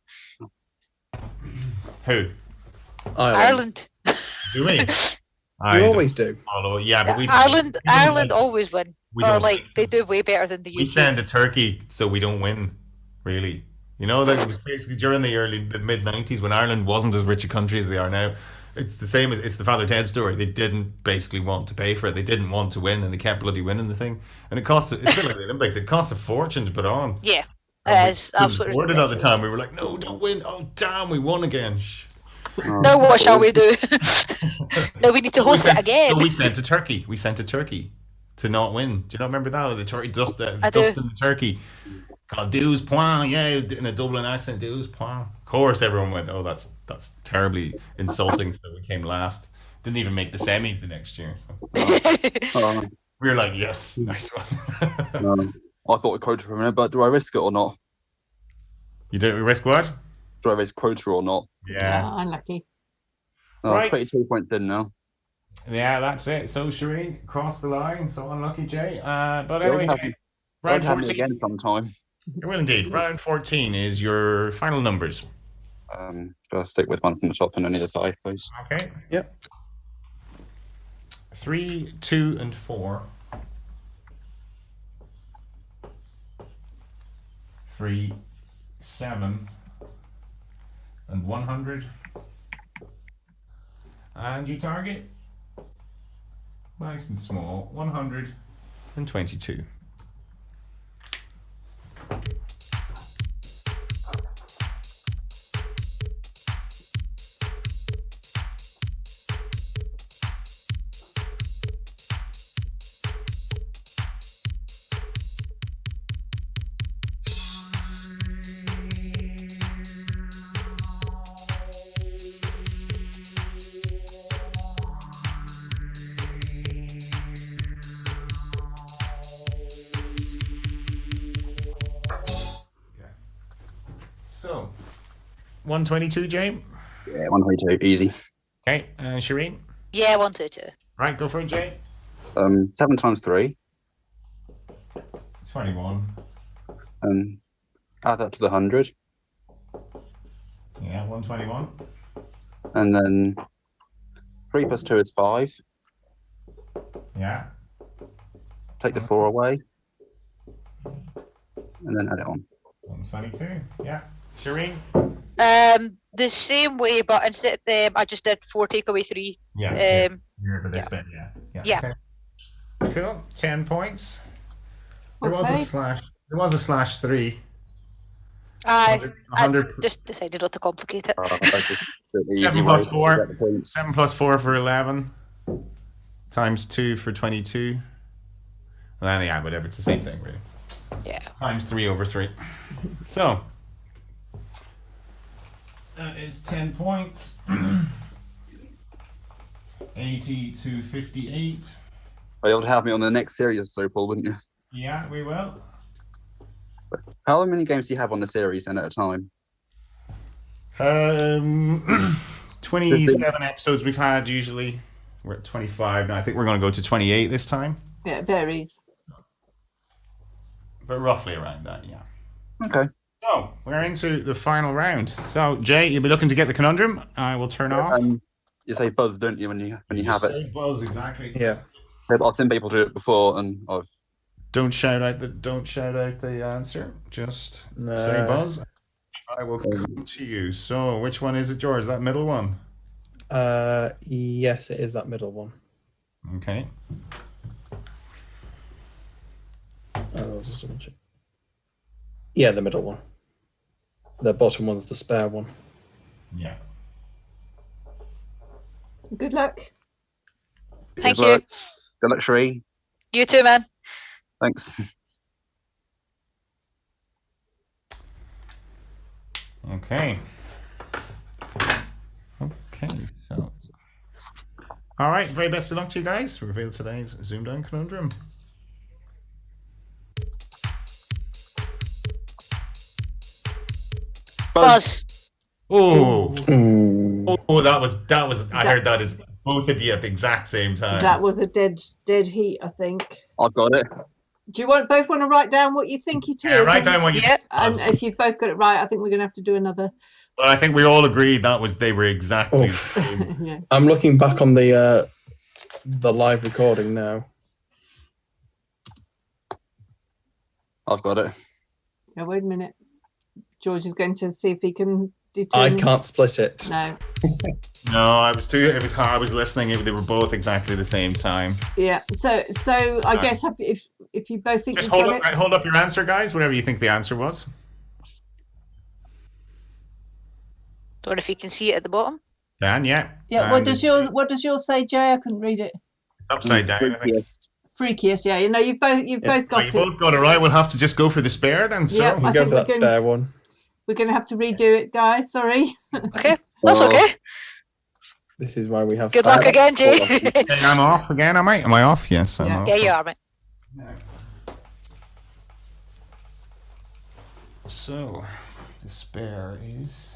Who? Ireland. Do we? You always do. Although, yeah, but we Ireland always win. We Or don't like like they do way better than the UK. we send to Turkey so we don't win, really. You know, that it was basically during the mid 90s when Ireland wasn't as rich a country as they are now. It's the same as it's the Father Ted story. They didn't basically want to pay for it. They didn't want to win, and they kept bloody winning the thing. And it costs. It's a bit like the Olympics. It costs a fortune to put on. Yeah, And it's we absolutely bored it at the ridiculous. time. We were like, no, don't win. Oh damn, we won again. Shit. Now what shall we do? Now we need to host it again. So we sent to Turkey. We sent to Turkey to not win. Do you not remember that? The turkey dust. I do. Dust in the turkey. Called Deus Point. Yeah, it was in a Dublin accent. Deus Point. Of course, everyone went, oh, that's terribly insulting. So we came last. Didn't even make the semis the next year. So. We were like, yes, nice one. I thought quota for a minute, but do I risk it or not? You do risk what? Do I risk quota or not? Yeah. Unlucky. Right. 22 points in now. Yeah, that's it. So Shireen crossed the line. So unlucky, Jay. But anyway, Don't Jay, round have me 14. again sometime. You will indeed. Round 14 is your final numbers. Just stick with one from the top and only the 5, please. Okay. Yep. 3, 2, and 4. 3, 7, and 100. And you target nice and small, 122. So, 122, Jay. Yeah, 122, easy. Okay, Shireen. Yeah, 122. Right, go for it, Jay. 7 times 3, 21. and add that to the 100, Yeah, 121. and then 3 plus 2 is 5. Yeah. Take the 4 away, and then add it on. 122. Yeah. Shireen. The same way, but instead I just did 4 take away 3. Yeah. Here for this yeah. bit, yeah. Yeah. Okay. Cool. 10 points. There was a Okay. slash. There was a /3. I 100. just decided not to complicate it. That's just the easy 7 way plus to 4. get the points. 7 plus 4 for 11. Times 2 for 22. Well, then, yeah, whatever. It's the same thing, really. Yeah. Times 3 over 3. So, that is 10 points. 80 to 58. Are you able to have me on the next series, so Paul, wouldn't you? Yeah, we will. How many games do you have on the series and at a time? 27 episodes we've had usually. We're at 25 now. I think we're going to go to 28 this time. Yeah, it varies. But roughly around that, yeah. Okay. So, we're into the final round. So, Jay, you'll be looking to get the conundrum. I will turn off. You say buzz, don't you, when you have it? Say buzz, exactly. Yeah. I've seen people do it before, and I've. Don't shout out the answer. Just No. say buzz. I will come to you. So, which one is it, George? That middle one? Yes, it is that middle one. Okay. I'll just double check. Yeah, the middle one. The bottom one's the spare one. Yeah. Good luck. Thank Good you. luck. Good luck, Shireen. You too, man. Thanks. Okay. Okay, so. All right, very best of luck to you guys. We reveal today's ZoomDown conundrum. Buzz. Oh, Ooh. that was. I heard that as both of you at the exact same time. That was a dead heat, I think. I've got it. Do you both want to write down what you think it is? Yeah, write down what you. Yeah. And if you've both got it right, I think we're going to have to do another. Well, I think we all agreed they were exactly. Oof. the same. Yeah. I'm looking back on the live recording now. I've got it. Now, wait a minute. George is going to see if he can I determine. can't split it. No. No, I was too. It was hard. I was listening. They were both exactly the same time. Yeah. So I guess if you both think Just you've hold got up, hold up your answer, guys. Whatever you think the answer was. Don't know if you can see it at the bottom. Dan, yeah. Yeah. And What does yours say, Jay? I couldn't read it. It's upside down. I think. Yes. Freakiest. Yeah. You know, you've both Oh, got you it. both got it right. We'll have to just go for the spare then. So. Yeah. We'll I go think for that we can- spare one. We're going to have to redo it, guys. Sorry. Okay, that's Oh. okay. This is why we have Good spare luck ones. again, Jay. Okay, I'm off again. Am I? Am I off? Yes, I'm Yeah. off. Yeah, you are, mate. So, the spare is.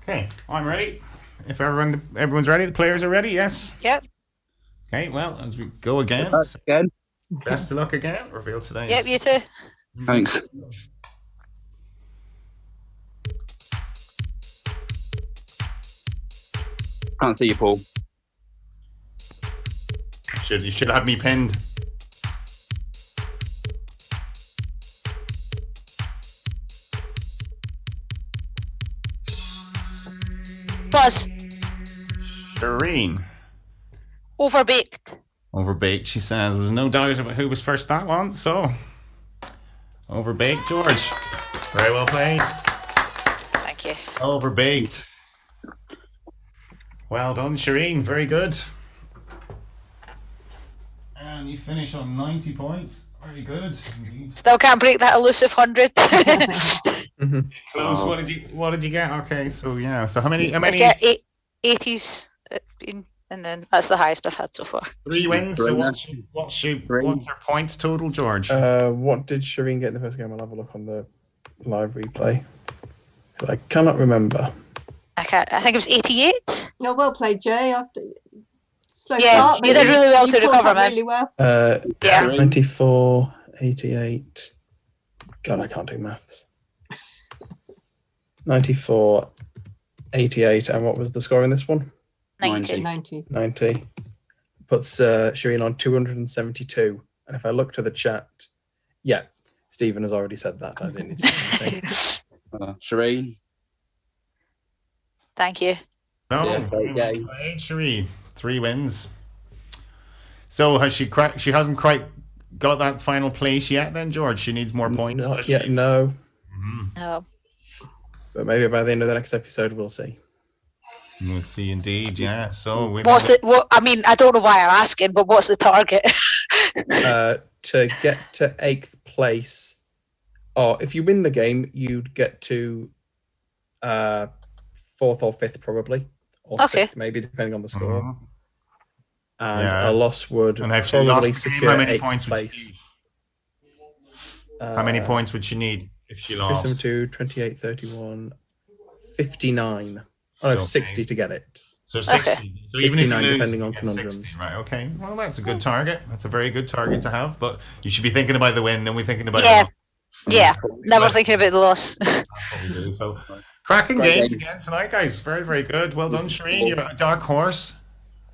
Okay, I'm ready. If everyone's ready, the players are ready. Yes. Yep. Okay. Well, as we go again, Again. best of luck again. Reveal today's. Yep, you too. Thanks. Can't see you, Paul. You should have me pinned. Buzz. Shireen. Overbaked. Overbaked, she says. There's no doubt about who was first that one. So, overbaked, George. Very well played. Thank you. Overbaked. Well done, Shireen. Very good. And you finish on 90 points. Very good. Indeed. Still can't break that elusive 100. Close. Oh. What did you get? Okay, so yeah. So how many? I get 80s, and then that's the highest I've had so far. 3 wins. So Three. what's her points total, George? What did Shireen get in the first game? I'll have a look on the live replay. I cannot remember. I think it was 88. No, well played, Jay. After slow Yeah, start, you but did really well to caught recover, up man. really well. Yeah. 94, 88. God, I can't do maths. 94, 88, and what was the score in this one? 90. 90. Puts Shireen on 272. And if I look to the chat, yeah, Stephen has already said that. I didn't need to say anything. Shireen. Thank you. No, Yeah, great game. Shireen, 3 wins. So has she cracked? She hasn't quite got that final place yet. Then George, she needs more points. Not yet, no. No. But maybe by the end of the next episode, we'll see. We'll see, indeed. Yeah. So What? I mean, I don't know why I'm asking, but what's the target? To get to 8th place, or if you win the game, you'd get to 4th or 5th probably, or 6th maybe, depending on the score. And a loss would And if she probably lost the game, secure how many 8th points would she place. How many points would she need if she lost? 272, 28, 31, 59. Oh, no, 60 to get it. So 60. Okay. So even if you 59 lose, depending you on get conundrums. 60. Right. Okay. Well, that's a good target. That's a very good target to have. But you should be thinking about the win, and we're thinking about Yeah. the Yeah. Never thinking about the loss. That's what we do. So cracking Great games game. again tonight, guys. Very, very good. Well done, Shireen. You're a dark horse.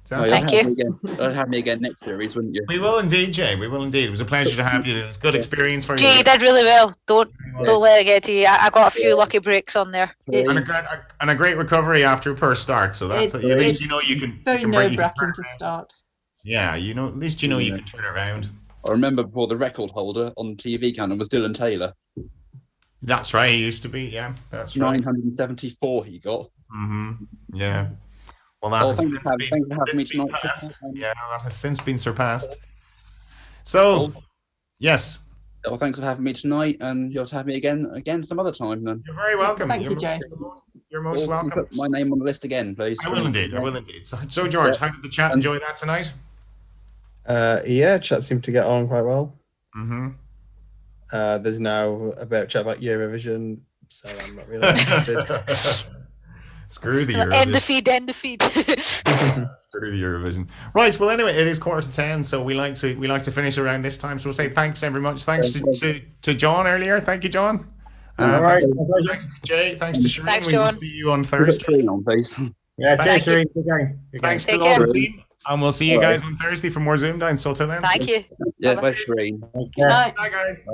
Oh, Thank you. You'll have me again next series, wouldn't you? We will indeed, Jay. We will indeed. It was a pleasure to have you. It's a good experience for you. Gee, you did really well. Don't let it get to you. I got a few lucky breaks on there. And a great recovery after a poor start. So that's It's- at least it's you know you can. Very you can break- you can nerve-wracking turn to around. start. Yeah, at least you know you can turn it around. I remember before the record holder on TV canon was Dylan Taylor. That's right. He used to be. Yeah, that's right. 974 he got. Yeah. Well, that Oh, has thanks since for having- thanks for having me since been tonight. passed. Yeah, that has since been surpassed. So, yes, Well, thanks for having me tonight, and you'll have to have me again some other time then. you're very welcome. Thank You're you, Jay. You're most Or welcome. Put my name on the list again, please. I will indeed. I will indeed. So George, how did the chat enjoy that tonight? Yeah, chat seemed to get on quite well. Mm-hmm. There's now a bit of chat about Eurovision, so I'm not really interested. Screw the End the Eurovision. feed, end the feed. Screw the Eurovision. Right. Well, anyway, it is 9:45, so we like to finish around this time. So we'll say thanks very much. Thanks to John earlier. Thank you, John. All right. Thanks to Jay. Thanks to Shireen. Thanks, We will John. see you on Put Thursday. Shireen on, please. Yeah, Thank cheers, Shireen. Good game. Thanks to Take all the care. team, and we'll see you guys on Thursday for more ZoomDown. So till then, Thank you. Yeah, Bye-bye. bye, Shireen. Good night. bye guys.